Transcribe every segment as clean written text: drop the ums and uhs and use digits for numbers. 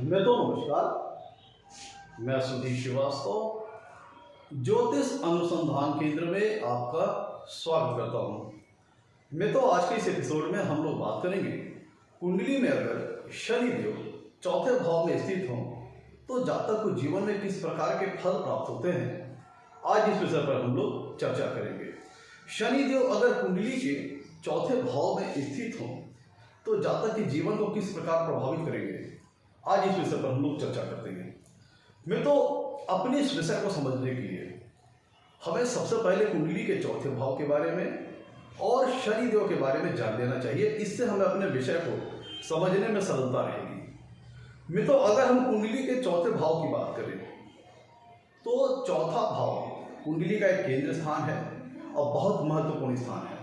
नमस्कार, मैं सुधीर श्रीवास्तव ज्योतिष अनुसंधान केंद्र में आपका स्वागत करता हूं। मैं तो आज के इस एपिसोड में हम लोग बात करेंगे कुंडली में अगर शनि देव चौथे भाव में स्थित हों तो जातक को जीवन में किस प्रकार के फल प्राप्त होते हैं। आज इस विषय पर हम लोग चर्चा करेंगे। शनि देव अगर कुंडली के चौथे भाव में स्थित हों तो जातक के जीवन को किस प्रकार प्रभावित करेंगे, आज इस विषय पर हम लोग चर्चा करते हैं। मैं तो अपने इस विषय को समझने के लिए हमें सबसे पहले कुंडली के चौथे भाव के बारे में और शनि देव के बारे में जान लेना चाहिए। इससे हमें अपने विषय को समझने में सरलता रहेगी। मैं तो अगर हम कुंडली के चौथे भाव की बात करें तो चौथा भाव कुंडली का एक केंद्र स्थान है और बहुत महत्वपूर्ण स्थान है।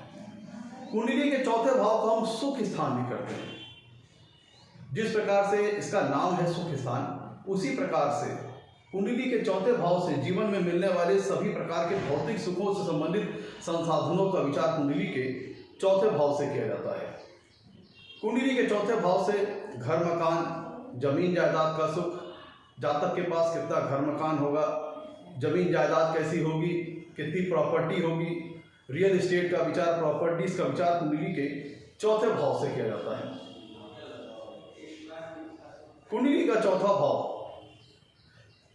कुंडली के चौथे भाव को हम सुख स्थान भी करते हैं। जिस प्रकार से इसका नाम है सुख स्थान, उसी प्रकार से कुंडली के चौथे भाव से जीवन में मिलने वाले सभी प्रकार के भौतिक सुखों से संबंधित संसाधनों का विचार कुंडली के चौथे भाव से किया जाता है। कुंडली के चौथे भाव से घर मकान जमीन जायदाद का सुख, जातक के पास कितना घर मकान होगा, जमीन जायदाद कैसी होगी, कितनी प्रॉपर्टी होगी, रियल एस्टेट का विचार, प्रॉपर्टीज का विचार कुंडली के चौथे भाव से किया जाता है। कुंडली का चौथा भाव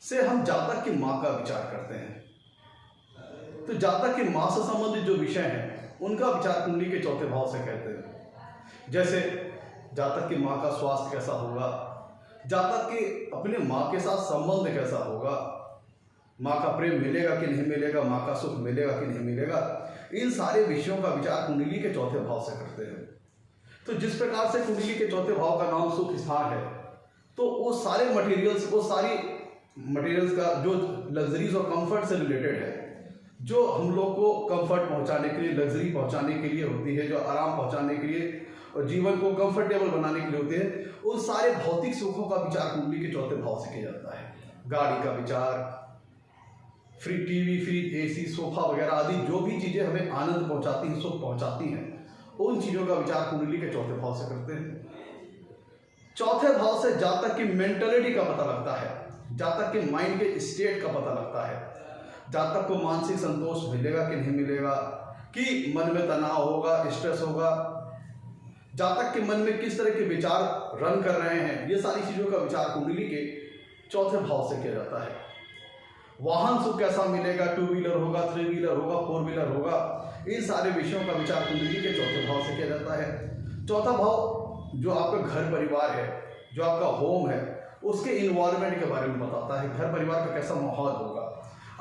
से हम जातक की मां का विचार करते हैं। तो जातक की मां से संबंधित जो विषय हैं उनका विचार कुंडली के चौथे भाव से कहते हैं। जैसे जातक की मां का स्वास्थ्य कैसा होगा, जातक के अपने मां के साथ संबंध कैसा होगा, मां का प्रेम मिलेगा कि नहीं मिलेगा, मां का सुख मिलेगा कि नहीं मिलेगा, इन सारे विषयों का विचार कुंडली के चौथे भाव से करते हैं। तो जिस प्रकार से कुंडली के चौथे भाव का नाम सुख स्थान है, तो वो सारे मटेरियल्स का जो लग्जरीज और कंफर्ट से रिलेटेड है, जो हम लोग को कंफर्ट पहुंचाने के लिए, लग्जरी पहुंचाने के लिए होती है, जो आराम पहुंचाने के लिए और जीवन को कंफर्टेबल बनाने के लिए होते हैं, उन सारे भौतिक सुखों का विचार कुंडली के चौथे भाव से किया जाता है। गाड़ी का विचार, free TV, free AC, sofa वगैरह आदि जो भी चीज़ें हमें आनंद पहुंचाती हैं, सुख पहुंचाती हैं, उन चीज़ों का विचार कुंडली के चौथे भाव से करते हैं। चौथे भाव से जातक की मेंटलिटी का पता लगता है, जातक के माइंड के स्टेट का पता लगता है, जातक को मानसिक संतोष मिलेगा कि नहीं मिलेगा, कि मन में तनाव होगा, स्ट्रेस होगा, जातक के मन में किस तरह के विचार रन कर रहे हैं, ये सारी चीज़ों का विचार कुंडली के चौथे भाव से किया जाता है। वाहन सुख कैसा मिलेगा, 2 व्हीलर होगा, 3 व्हीलर होगा, 4 व्हीलर होगा, इन सारे विषयों का विचार कुंडली के चौथे भाव से किया जाता है। चौथा भाव जो आपका घर परिवार है, जो आपका होम है, उसके इन्वायरमेंट के बारे में बताता है। घर परिवार का कैसा माहौल होगा,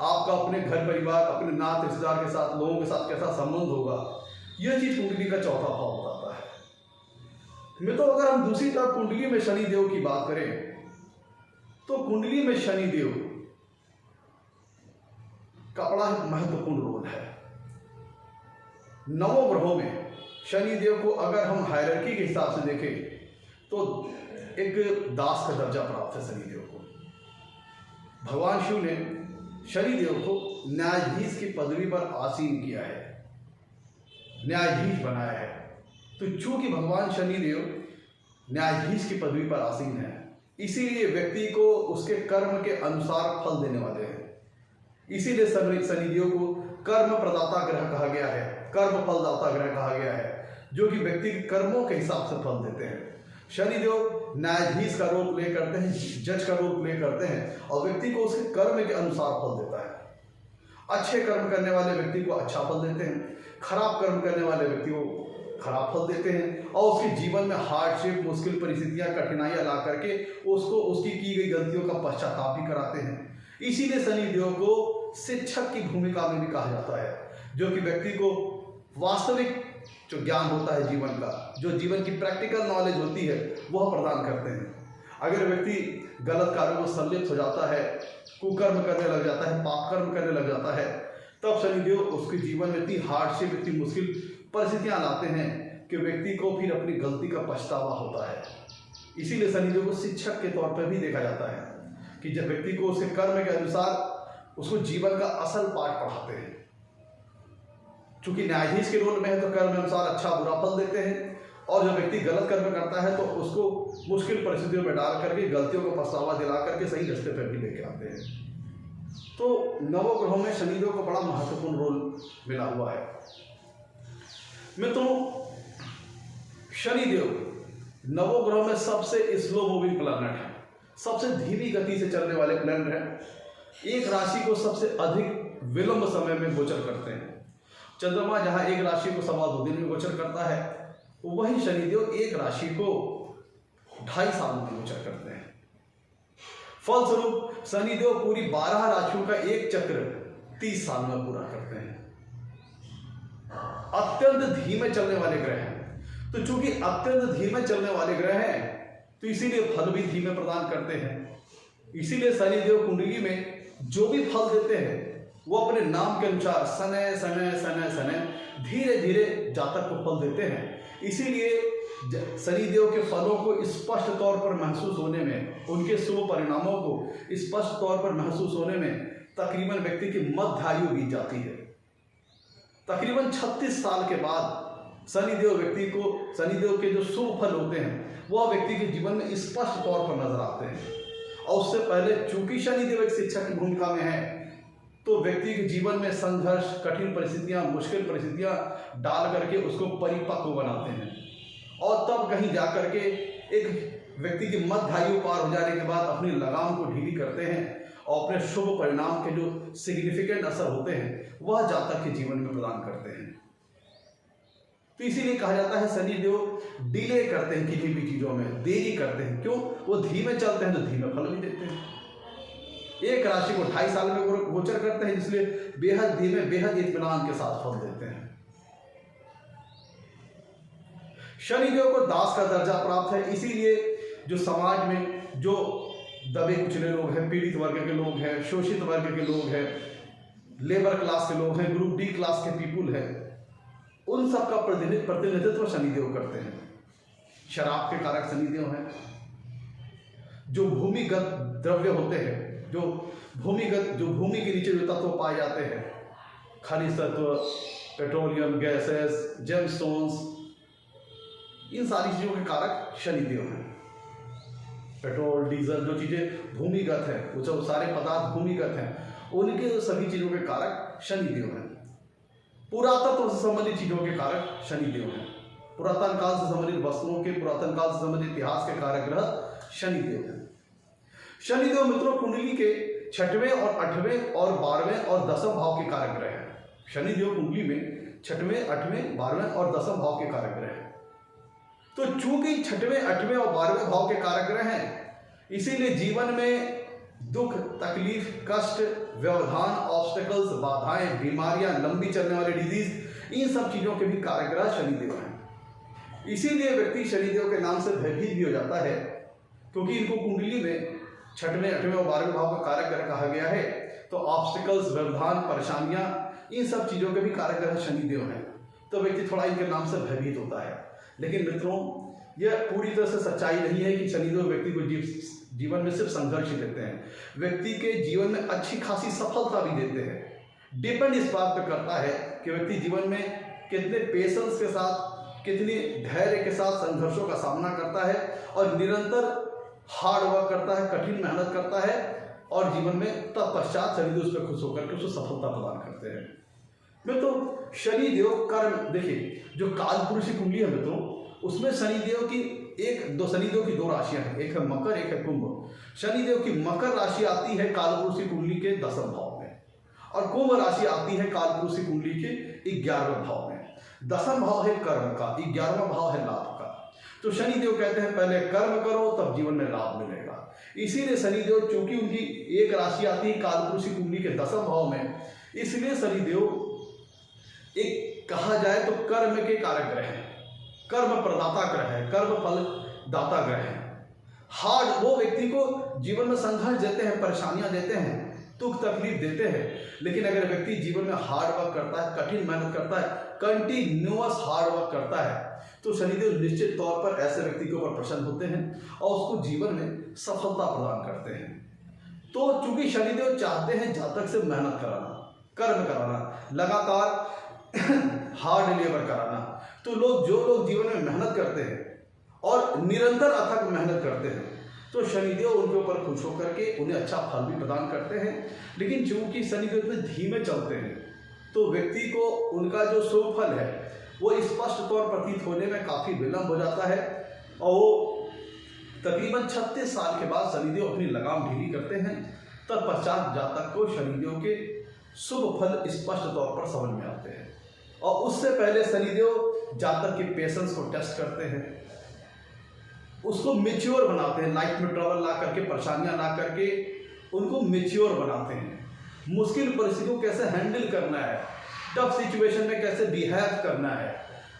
आपका अपने घर परिवार, अपने नाते रिश्तेदार के साथ, लोगों के साथ कैसा संबंध होगा, यह चीज कुंडली का चौथा भाव बताता है। मैं तो अगर हम दूसरी तरफ कुंडली में शनि देव की बात करें तो कुंडली में शनि देव का बड़ा महत्वपूर्ण रोल है। नवों ग्रहों में शनि देव को अगर हम हायरार्की के हिसाब से देखें तो एक दास का दर्जा प्राप्त है शनि देव को। भगवान शिव ने शनि देव को न्यायाधीश की पदवी पर आसीन किया है, न्यायाधीश बनाया है। तो चूंकि भगवान शनि देव न्यायाधीश की पदवी पर आसीन है, इसीलिए व्यक्ति को उसके कर्म के अनुसार फल देने वाले हैं। इसीलिए शनिदेव को कर्म प्रदाता ग्रह कहा गया है, कर्म फलदाता ग्रह कहा गया है, जो कि व्यक्ति के कर्मों के हिसाब से फल देते हैं। शनिदेव न्यायाधीश का रोल प्ले करते हैं, जज का रोल प्ले करते हैं और व्यक्ति को उसके कर्म के अनुसार फल देता है। अच्छे कर्म करने वाले व्यक्ति को अच्छा फल देते हैं, खराब कर्म करने वाले व्यक्ति को खराब फल देते हैं और उसके जीवन में हार्डशिप, मुश्किल परिस्थितियां, कठिनाइयां ला करके उसको उसकी की गई गलतियों का पश्चाताप भी कराते हैं। इसीलिए शनिदेव को शिक्षक की भूमिका में भी कहा जाता है, जो कि व्यक्ति को वास्तविक जो ज्ञान होता है जीवन का, जो जीवन की प्रैक्टिकल नॉलेज होती है, वह प्रदान करते हैं। अगर व्यक्ति गलत कार्यों में संलिप्त हो जाता है, कुकर्म करने लग जाता है, पाप कर्म करने लग जाता है, तब शनिदेव उसके जीवन में इतनी हार्डशिप, इतनी मुश्किल परिस्थितियां लाते हैं कि व्यक्ति को फिर अपनी गलती का पछतावा होता है। इसीलिए शनिदेव को शिक्षक के तौर पर भी देखा जाता है कि जब व्यक्ति को उसके कर्म के अनुसार उसको जीवन का असल पाठ पढ़ाते हैं। चूंकि न्यायाधीश के रोल में है तो कर्म अनुसार अच्छा बुरा फल देते हैं और जब व्यक्ति गलत कर्म करता है तो उसको मुश्किल परिस्थितियों में डाल करके, गलतियों को पछतावा दिला करके सही रास्ते पर भी लेके आते हैं। तो नवग्रहों में शनिदेव को बड़ा महत्वपूर्ण रोल मिला हुआ है। मित्रों, शनिदेव नवग्रहों में सबसे स्लो मूविंग प्लैनेट है, सबसे धीमी गति से चलने वाले प्लैनेट हैं। एक राशि को सबसे अधिक विलंब समय में गोचर करते हैं। चंद्रमा जहां एक राशि को 2.25 दिन में गोचर करता है, वही शनिदेव एक राशि को 2.5 साल में गोचर करते हैं। फलस्वरूप शनिदेव पूरी 12 राशियों का एक चक्र 30 साल में पूरा करते हैं। अत्यंत धीमे चलने वाले ग्रह हैं, तो चूंकि अत्यंत धीमे चलने वाले ग्रह हैं तो इसीलिए फल भी धीमे प्रदान करते हैं। इसीलिए शनिदेव कुंडली में जो भी फल देते हैं वो अपने नाम के अनुसार सने सने सने सने धीरे धीरे जातक को फल देते हैं। इसीलिए शनिदेव के फलों को स्पष्ट तौर पर महसूस होने में, उनके शुभ परिणामों को स्पष्ट तौर पर महसूस होने में तकरीबन व्यक्ति की मध्य आयु बीत जाती है। तकरीबन 36 साल के बाद शनिदेव के जो शुभ फल होते हैं वह व्यक्ति के जीवन में स्पष्ट तौर पर नजर आते हैं। और उससे पहले चूंकि शनिदेव एक शिक्षक की भूमिका में है तो व्यक्ति के जीवन में संघर्ष, कठिन परिस्थितियां, मुश्किल परिस्थितियां डाल करके उसको परिपक्व बनाते हैं। और तब कहीं जाकर के एक व्यक्ति की मध्य आयु पार हो जाने के बाद अपनी लगाम को ढीली करते हैं और अपने शुभ परिणाम के जो सिग्निफिकेंट असर होते हैं वह जातक के जीवन में प्रदान करते हैं। तो इसीलिए कहा जाता है शनिदेव डिले करते हैं, किसी भी चीजों में देरी करते हैं। क्यों? वो धीमे चलते हैं तो धीमे फल भी देते हैं। एक राशि को 2.5 साल में गोचर करते हैं, इसलिए बेहद धीमे, बेहद इत्मीनान के साथ फल देते हैं। शनिदेव को दास का दर्जा प्राप्त है, इसीलिए जो समाज में जो दबे कुचले लोग हैं, पीड़ित वर्ग के लोग हैं, शोषित वर्ग के लोग हैं, लेबर क्लास के लोग हैं, ग्रुप डी क्लास के पीपुल हैं, उन सब का प्रतिनिधित्व शनिदेव करते हैं। शराब के कारक शनिदेव हैं। जो भूमिगत द्रव्य होते हैं, जो भूमि के नीचे जो तत्व पाए जाते हैं, खनिज तत्व, पेट्रोलियम, गैसेस, जेमस्टोन्स, इन सारी चीजों के कारक शनिदेव हैं। पेट्रोल, डीजल, जो चीजें भूमिगत है, वो सब सारे पदार्थ भूमिगत हैं, उनके सभी चीजों के कारक शनिदेव हैं। पुरातत्व से संबंधित चीजों के कारक शनिदेव हैं। पुरातन काल से संबंधित वस्तुओं के, पुरातन काल से संबंधित इतिहास के कारक ग्रह शनिदेव हैं। शनिदेव मित्रों कुंडली के 6वें और 8वें और 12वें और 10वें भाव के कारक ग्रह हैं। शनिदेव कुंडली में 6वें, 8वें, 12वें और 10वें भाव के कारक ग्रह हैं। तो चूंकि 6वें, 8वें और 12वें भाव के कारक ग्रह हैं, इसीलिए जीवन में दुख, तकलीफ, कष्ट, व्यवधान, ऑब्स्टेकल्स, बाधाएं, बीमारियां, लंबी चलने वाली डिजीज, इन सब चीजों के भी कारक ग्रह शनिदेव हैं। इसीलिए व्यक्ति शनिदेव के नाम से भयभीत भी हो जाता है, क्योंकि इनको कुंडली में 6वें, 8वें और 12वें भाव का कारक ग्रह कहा गया है। तो ऑब्स्टिकल्स, व्यवधान, परेशानियां, इन सब चीजों के भी कारक ग्रह शनिदेव हैं। तो व्यक्ति थोड़ा इनके नाम से भयभीत होता है। लेकिन मित्रों, यह पूरी तरह से सच्चाई नहीं है कि शनिदेव व्यक्ति को जीवन में सिर्फ संघर्ष ही देते हैं। व्यक्ति के जीवन में अच्छी खासी सफलता भी देते हैं। डिपेंड इस बात पर करता है कि व्यक्ति जीवन में कितने पेशेंस के साथ, कितनी धैर्य के साथ संघर्षों का सामना करता है और निरंतर हार्ड वर्क करता है, कठिन मेहनत करता है, और जीवन में तत्पश्चात शनिदेव उस पर खुश होकर के उसको सफलता प्रदान करते हैं। मित्रों, शनिदेव कर्म, देखिए जो कालपुरुषी कुंडली है मित्रों, उसमें शनिदेव की शनिदेव की 2 राशियां हैं, एक है मकर, एक है कुंभ। शनिदेव की मकर राशि आती है कालपुरुषी कुंडली के 10वें भाव में, और कुंभ राशि आती है कालपुरुषी कुंडली के 11वें भाव में। 10वां भाव है कर्म का, 11वां भाव है लाभ का। तो शनिदेव कहते हैं पहले कर्म करो तब जीवन में लाभ मिलेगा। इसीलिए शनिदेव, चूंकि उनकी एक राशि आती है कालपुरुषी कुंडली के 10वें भाव में, इसलिए शनिदेव एक कहा जाए तो कर्म के कारक ग्रह है, कर्म प्रदाता ग्रह है, कर्म फल दाता ग्रह है। वो व्यक्ति को जीवन में संघर्ष देते हैं, परेशानियां देते हैं, दुख तकलीफ देते हैं। लेकिन अगर व्यक्ति जीवन में हार्ड वर्क करता है, कठिन मेहनत करता है, कंटिन्यूअस हार्ड वर्क करता है, तो शनिदेव निश्चित तौर पर ऐसे व्यक्ति के ऊपर प्रसन्न होते हैं और उसको जीवन में सफलता प्रदान करते हैं। तो चूंकि शनिदेव चाहते हैं जातक से मेहनत कराना, कर्म कराना, लगातार हार्ड लेबर कराना, तो तो जो लोग जीवन में मेहनत करते हैं और निरंतर अथक मेहनत करते हैं तो शनिदेव उनके ऊपर खुश होकर के उन्हें अच्छा फल भी प्रदान करते हैं। लेकिन चूंकि शनिदेव इतने धीमे चलते हैं तो व्यक्ति को उनका जो शुभ फल है वो स्पष्ट तौर प्रतीत होने में काफ़ी विलंब हो जाता है और वो तकरीबन 36 साल के बाद शनिदेव अपनी लगाम ढीली करते हैं। तत्पश्चात जातक को शनिदेव के शुभ फल स्पष्ट तौर पर समझ में आते हैं और उससे पहले शनिदेव जातक के पेशेंस को टेस्ट करते हैं, उसको मेच्योर बनाते हैं, लाइफ में ट्रबल ला करके, परेशानियां ला करके उनको मेच्योर बनाते हैं। मुश्किल परिस्थितियों को कैसे हैंडल करना है, टफ सिचुएशन में कैसे बिहेव करना है,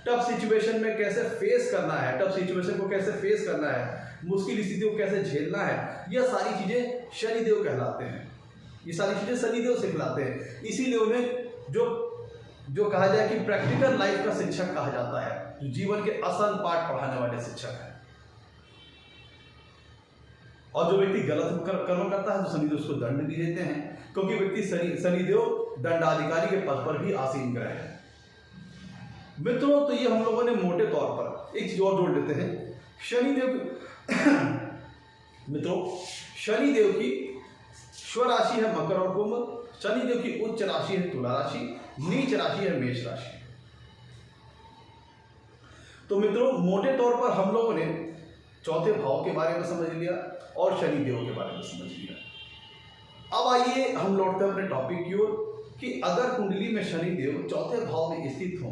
टफ सिचुएशन में कैसे फेस करना है, टफ सिचुएशन को कैसे फेस करना है, मुश्किल स्थितियों को कैसे झेलना है, यह सारी चीज़ें शनिदेव कहलाते हैं। ये सारी चीज़ें शनिदेव सिखलाते हैं। इसीलिए उन्हें जो कहा जाए कि प्रैक्टिकल लाइफ का शिक्षक कहा जाता है, जो जीवन के असल पाठ पढ़ाने वाले शिक्षक हैं। और जो व्यक्ति गलत कर्म करता है तो शनिदेव उसको दंड भी देते हैं, क्योंकि व्यक्ति शनिदेव दंडाधिकारी के पद पर भी आसीन ग्रह है। मित्रों, तो ये हम लोगों ने मोटे तौर पर एक चीज और जोड़ लेते हैं। शनिदेव मित्रों, शनिदेव की स्वराशि है मकर और कुंभ, शनिदेव की उच्च राशि है तुला राशि, नीच राशि है मेष राशि। तो मित्रों, मोटे तौर पर हम लोगों ने चौथे भाव के बारे में समझ लिया और शनिदेव के बारे में समझ लिया। अब आइए हम लौटते हैं अपने टॉपिक की ओर कि अगर कुंडली में शनिदेव चौथे भाव में स्थित हो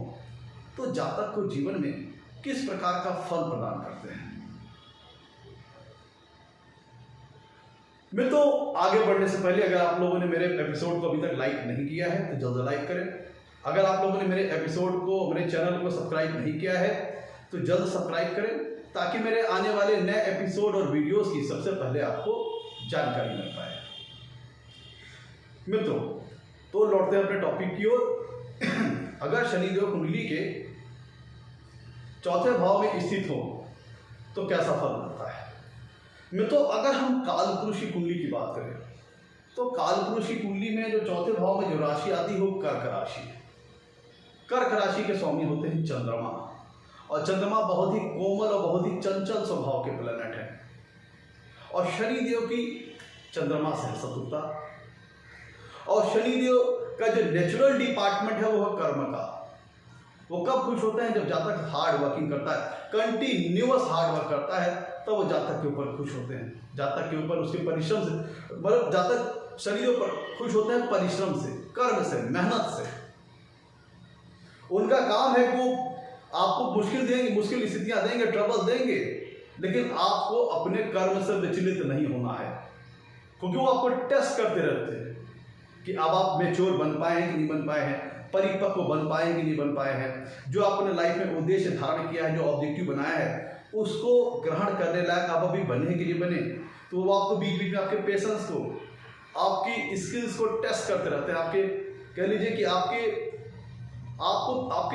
तो जातक को जीवन में किस प्रकार का फल प्रदान करते हैं। मित्रों, आगे बढ़ने से पहले अगर आप लोगों ने मेरे एपिसोड को अभी तक लाइक नहीं किया है तो जल्द लाइक करें। अगर आप लोगों ने मेरे एपिसोड को, मेरे चैनल को सब्सक्राइब नहीं किया है तो जल्द सब्सक्राइब करें, ताकि मेरे आने वाले नए एपिसोड और वीडियोस की सबसे पहले आपको जानकारी मिल पाए। मित्रों, तो लौटते हैं अपने टॉपिक की ओर। अगर शनिदेव कुंडली के चौथे भाव में स्थित हो तो कैसा फल मिलता है। मित्रों, अगर हम कालपुरुष की कुंडली की बात करें तो कालपुरुष की कुंडली में जो चौथे भाव में जो राशि आती है वो कर्क राशि है। कर्क राशि के स्वामी होते हैं चंद्रमा, और चंद्रमा बहुत ही कोमल और बहुत ही चंचल स्वभाव के प्लैनेट है। और शनिदेव की चंद्रमा से शत्रुता, और शनिदेव का जो नेचुरल डिपार्टमेंट है वो है कर्म का। वो कब खुश होते हैं, जब जातक हार्ड वर्किंग करता है, कंटिन्यूअस हार्ड वर्क करता है, तब वो जातक के ऊपर खुश होते हैं। जातक के ऊपर उसके परिश्रम से, मतलब जातक शनिदेव पर खुश होते हैं परिश्रम से, कर्म से, मेहनत से। उनका काम है कि वो आपको मुश्किल देंगे, मुश्किल स्थितियां देंगे, ट्रबल देंगे, लेकिन आपको अपने कर्म से विचलित नहीं होना है, क्योंकि वो आपको टेस्ट करते रहते हैं कि अब आप मैच्योर बन पाए हैं कि नहीं बन पाए हैं, परिपक्व बन पाए हैं कि नहीं बन पाए हैं, जो आपने लाइफ में उद्देश्य धारण किया है, जो ऑब्जेक्टिव बनाया है, उसको ग्रहण करने लायक आप अभी बने हैं कि नहीं बने। तो वो आपको बीच बीच में आपके पेशेंस को, आपकी स्किल्स को टेस्ट करते रहते हैं। आपके कह लीजिए कि आपके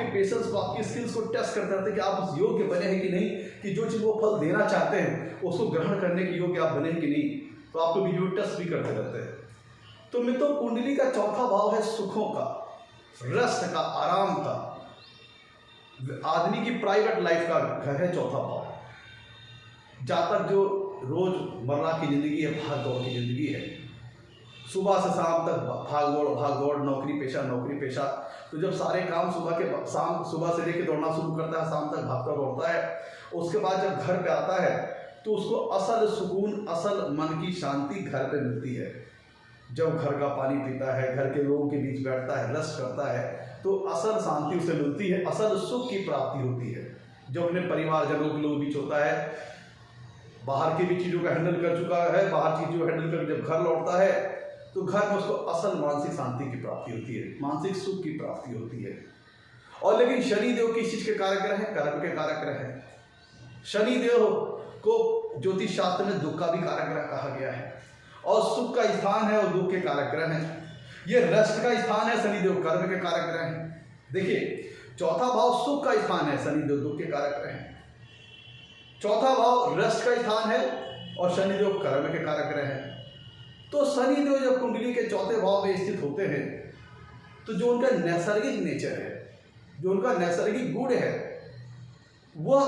पेशेंस को, आपकी स्किल्स को टेस्ट करते रहते हैं कि आप उस योग्य बने हैं कि नहीं, कि जो चीज़ वो फल देना चाहते हैं उसको ग्रहण करने के योग्य आप बने हैं कि नहीं। तो आपको बीच में टेस्ट भी करते रहते हैं। तो मित्रों, कुंडली का चौथा भाव है सुखों का, रेस्ट का, आराम का, आदमी की प्राइवेट लाइफ का घर है चौथा भाव। जातक जो रोजमर्रा की जिंदगी है, भाग दौड़ की जिंदगी है, सुबह से शाम तक भाग दौड़, नौकरी पेशा, तो जब सारे काम सुबह से लेकर दौड़ना शुरू करता है, शाम तक भागता दौड़ता है, उसके बाद जब घर पे आता है तो उसको असल सुकून, असल मन की शांति घर पे मिलती है। जब घर का पानी पीता है, घर के लोगों के बीच बैठता है, रेस्ट करता है, तो असल शांति उसे मिलती है, असल सुख की प्राप्ति होती है। जो अपने परिवारजनों के लोगों के बीच होता है, बाहर की भी चीज़ों का हैंडल कर चुका है, बाहर की चीज़ों को हैंडल कर जब घर लौटता है तो घर में उसको असल मानसिक शांति की प्राप्ति होती है, मानसिक सुख की प्राप्ति होती है। और लेकिन शनिदेव किस चीज़ के कारक ग्रह हैं? कर्म के कारक ग्रह हैं। शनिदेव को ज्योतिष शास्त्र में दुख का भी कारक ग्रह कहा गया है, और सुख का स्थान है और दुख के कारक ग्रह हैं। ये रेस्ट का स्थान है, शनिदेव कर्म के कारक ग्रह हैं। देखिए, चौथा भाव सुख का स्थान है, शनिदेव दुख के कारक ग्रह हैं। चौथा भाव रेस्ट का स्थान है और शनिदेव कर्म के कारक ग्रह हैं। तो शनिदेव जब कुंडली के चौथे भाव में स्थित होते हैं तो जो उनका नैसर्गिक नेचर है, जो उनका नैसर्गिक गुण है, वह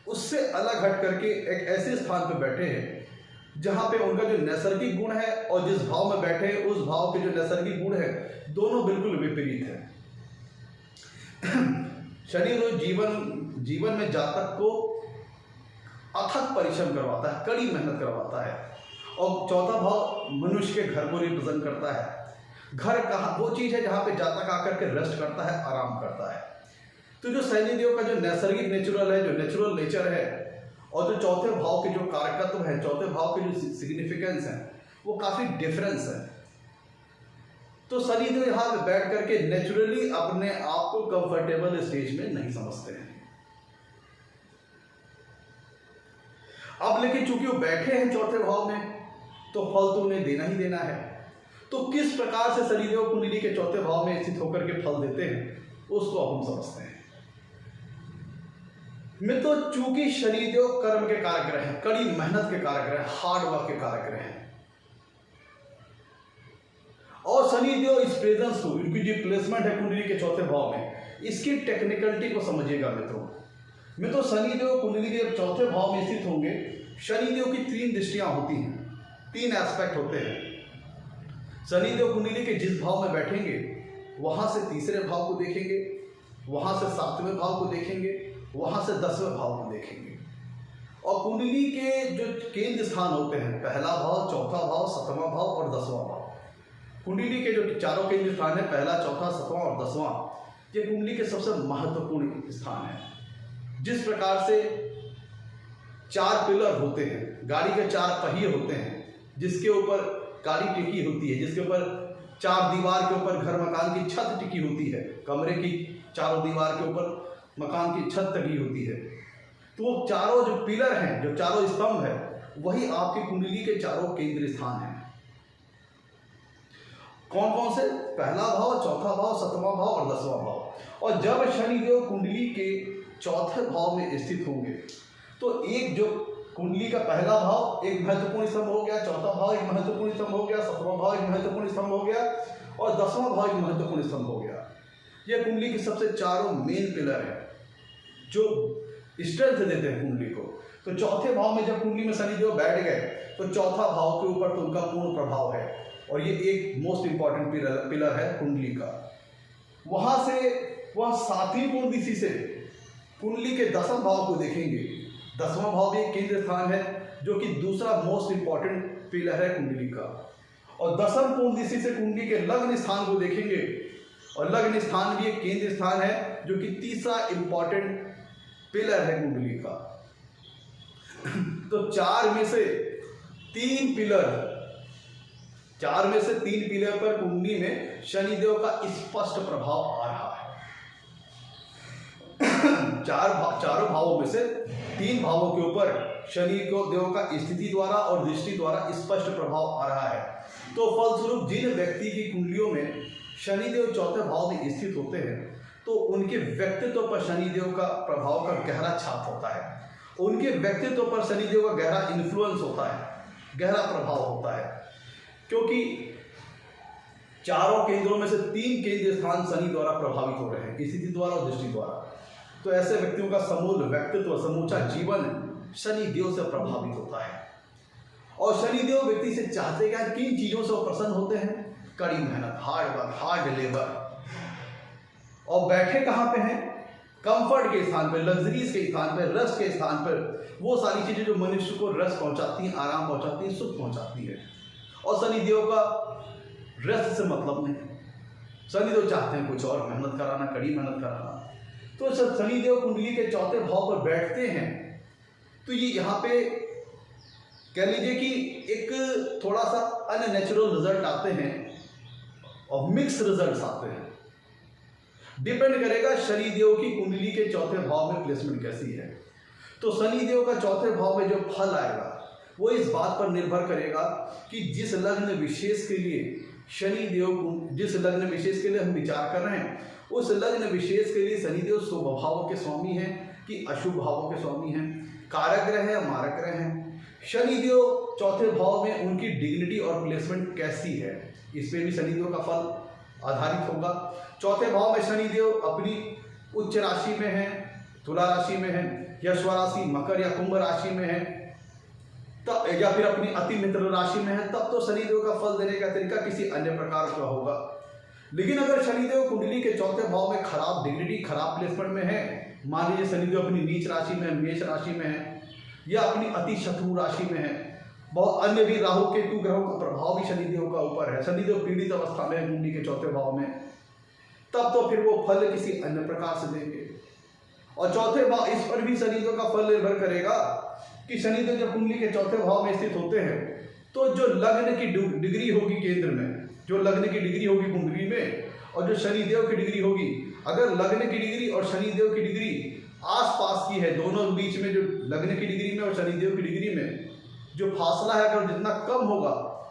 उससे अलग हट करके एक ऐसे स्थान पर बैठे हैं जहां पे उनका जो नैसर्गिक गुण है और जिस भाव में बैठे हैं उस भाव के जो नैसर्गिक गुण है दोनों बिल्कुल विपरीत है। शनि जो जीवन में जातक को अथक परिश्रम करवाता है, कड़ी मेहनत करवाता है। और चौथा भाव मनुष्य के घर को रिप्रेजेंट करता है। घर कहाँ, वो चीज़ है जहाँ पे जातक आकर के रेस्ट करता है, आराम करता है। तो जो शनिदेव का जो नैसर्गिक नेचुरल है, जो नेचुरल नेचर है, और जो चौथे भाव के जो कारकत्व है, चौथे भाव के जो सिग्निफिकेंस है, वो काफ़ी डिफरेंस है। तो शनिदेव यहाँ पे बैठ करके नेचुरली अपने आप को कंफर्टेबल स्टेज में नहीं समझते हैं। अब लेकिन चूंकि वो बैठे हैं चौथे भाव में, तो फल तो उन्हें देना ही देना है। तो किस प्रकार से शनिदेव कुंडली के चौथे भाव में स्थित होकर के फल देते हैं, उसको अब हम समझते हैं। मित्रों, चूंकि शनिदेव कर्म के कारक ग्रह हैं, कड़ी मेहनत के कारक ग्रह, हार्ड वर्क के कारक ग्रह हैं, और शनिदेव इस प्रेजेंस को, इनकी जो प्लेसमेंट है कुंडली के चौथे भाव में, इसकी टेक्निकलिटी को समझिएगा मित्रों। शनिदेव कुंडली के चौथे भाव में स्थित होंगे। शनिदेव की 3 दृष्टियां होती हैं, 3 एस्पेक्ट होते हैं। शनिदेव कुंडली के जिस भाव में बैठेंगे वहां से तीसरे भाव को देखेंगे, वहां से 7वें भाव को देखेंगे, वहां से 10वें भाव को देखेंगे। और कुंडली के जो केंद्र स्थान होते हैं, पहला भाव, चौथा भाव, 7वां भाव और 10वां भाव, कुंडली के जो चारों केंद्र स्थान है, पहला, चौथा, 7वां और 10वां, ये कुंडली के सबसे महत्वपूर्ण स्थान है। जिस प्रकार से 4 पिलर होते हैं, गाड़ी के 4 पहिए होते हैं, जिसके ऊपर गाड़ी टिकी होती है, जिसके ऊपर 4 दीवार के ऊपर घर मकान की छत टिकी होती है, कमरे की चारों दीवार के ऊपर मकान की छत टिकी होती है। तो वो चारों जो पिलर हैं, जो चारों स्तंभ है, वही आपकी कुंडली के चारों केंद्र स्थान हैं। कौन कौन से? पहला भाव, चौथा भाव, 7वां भाव और 10वां भाव। और जब शनिदेव कुंडली के चौथे भाव में स्थित होंगे, तो एक जो कुंडली का पहला भाव एक महत्वपूर्ण स्तंभ हो गया, चौथा भाव एक महत्वपूर्ण स्तंभ हो गया, 7वां भाव एक महत्वपूर्ण स्तंभ हो गया और 10वां भाव एक महत्वपूर्ण स्तंभ हो गया। यह कुंडली के सबसे चारों मेन पिलर है जो स्ट्रेंथ देते हैं कुंडली को। तो चौथे भाव में जब कुंडली में शनिदेव बैठ गए, तो चौथा भाव के ऊपर तो उनका पूर्ण प्रभाव है, और ये एक मोस्ट इंपॉर्टेंट पिलर है कुंडली का। वहां से वह 7वीं पूर्ण दिशा से कुंडली के 10वां भाव को देखेंगे। 10वां भाव भी एक केंद्र स्थान है, जो कि दूसरा मोस्ट इंपॉर्टेंट पिलर है कुंडली का। और 10वीं पूर्ण दिशा से कुंडली के लग्न स्थान को देखेंगे, और लग्न स्थान भी एक केंद्र स्थान है, जो कि तीसरा इंपॉर्टेंट पिलर है कुंडली का। तो 4 में से 3 पिलर पर कुंडली में शनिदेव का स्पष्ट प्रभाव आ रहा है। चारों भावों में से 3 भावों के ऊपर शनि को देव का स्थिति द्वारा और दृष्टि द्वारा स्पष्ट प्रभाव आ रहा है। तो फलस्वरूप जिन व्यक्ति की कुंडलियों में शनिदेव चौथे भाव में स्थित होते हैं, तो उनके व्यक्तित्व पर शनिदेव का प्रभाव का गहरा छाप होता है, उनके व्यक्तित्व पर शनिदेव का गहरा इन्फ्लुएंस होता है, गहरा प्रभाव होता है। क्योंकि चारों केंद्रों में से 3 केंद्र स्थान शनि द्वारा प्रभावित हो रहे हैं, स्थिति द्वारा और दृष्टि द्वारा। तो ऐसे व्यक्तियों का समूल व्यक्तित्व, समूचा जीवन शनिदेव से प्रभावित होता है। और शनिदेव व्यक्ति से चाहते क्या, किन चीजों से वो प्रसन्न होते हैं? कड़ी मेहनत, हार्ड वर्क, हार्ड लेबर। और बैठे कहाँ पे हैं? कंफर्ट के स्थान पर, लग्जरीज के स्थान पर, रस के स्थान पर। वो सारी चीजें जो मनुष्य को रस पहुंचाती हैं, आराम पहुंचाती हैं, सुख पहुंचाती है। और शनिदेव का रस से मतलब नहीं, शनिदेव चाहते हैं कुछ और, मेहनत कराना, कड़ी मेहनत कराना। तो जब शनिदेव कुंडली के चौथे भाव पर बैठते हैं, तो ये यहाँ पे कह लीजिए कि एक थोड़ा सा अननेचुरल रिजल्ट आते हैं और मिक्स रिजल्ट्स आते हैं। डिपेंड करेगा शनिदेव की कुंडली के चौथे भाव में प्लेसमेंट कैसी है। तो शनिदेव का चौथे भाव में जो फल आएगा, वो इस बात पर निर्भर करेगा कि जिस लग्न विशेष के लिए शनिदेव, जिस लग्न विशेष के लिए हम विचार कर रहे हैं, उस लग्न विशेष के लिए शनिदेव शुभ भावों के स्वामी हैं कि अशुभ भावों के स्वामी हैं, कारक ग्रह है, मारक ग्रह हैं। शनिदेव चौथे भाव में उनकी डिग्निटी और प्लेसमेंट कैसी है, इस पर भी शनिदेव का फल आधारित होगा। चौथे भाव में शनिदेव अपनी उच्च राशि में है, तुला राशि में है, या स्वराशि मकर या कुंभ राशि में है, तब या फिर अपनी अति मित्र राशि में है, तब तो शनिदेव का फल देने का तरीका किसी अन्य प्रकार का होगा। लेकिन अगर शनिदेव कुंडली के चौथे भाव में खराब डिग्निटी, खराब प्लेसमेंट में है, मान लीजिए शनिदेव अपनी नीच राशि में, मेष राशि में है, या अपनी अति शत्रु राशि में है, बहुत अन्य भी राहु केतु ग्रहों का प्रभाव भी शनिदेव का ऊपर है, शनिदेव पीड़ित अवस्था में कुंडली के चौथे भाव में, तब तो फिर वो फल किसी अन्य प्रकार से देंगे। और चौथे भाव, इस पर भी शनिदेव का फल निर्भर करेगा कि शनिदेव जब कुंडली के चौथे भाव में स्थित होते हैं तो जो लग्न की डिग्री होगी केंद्र में, जो लग्न की डिग्री होगी कुंडली में, और जो शनिदेव की डिग्री होगी, अगर लग्न की डिग्री और शनिदेव की डिग्री आसपास की है, दोनों के बीच में जो लग्न की डिग्री में और शनिदेव की डिग्री में जो फासला है अगर जितना कम होगा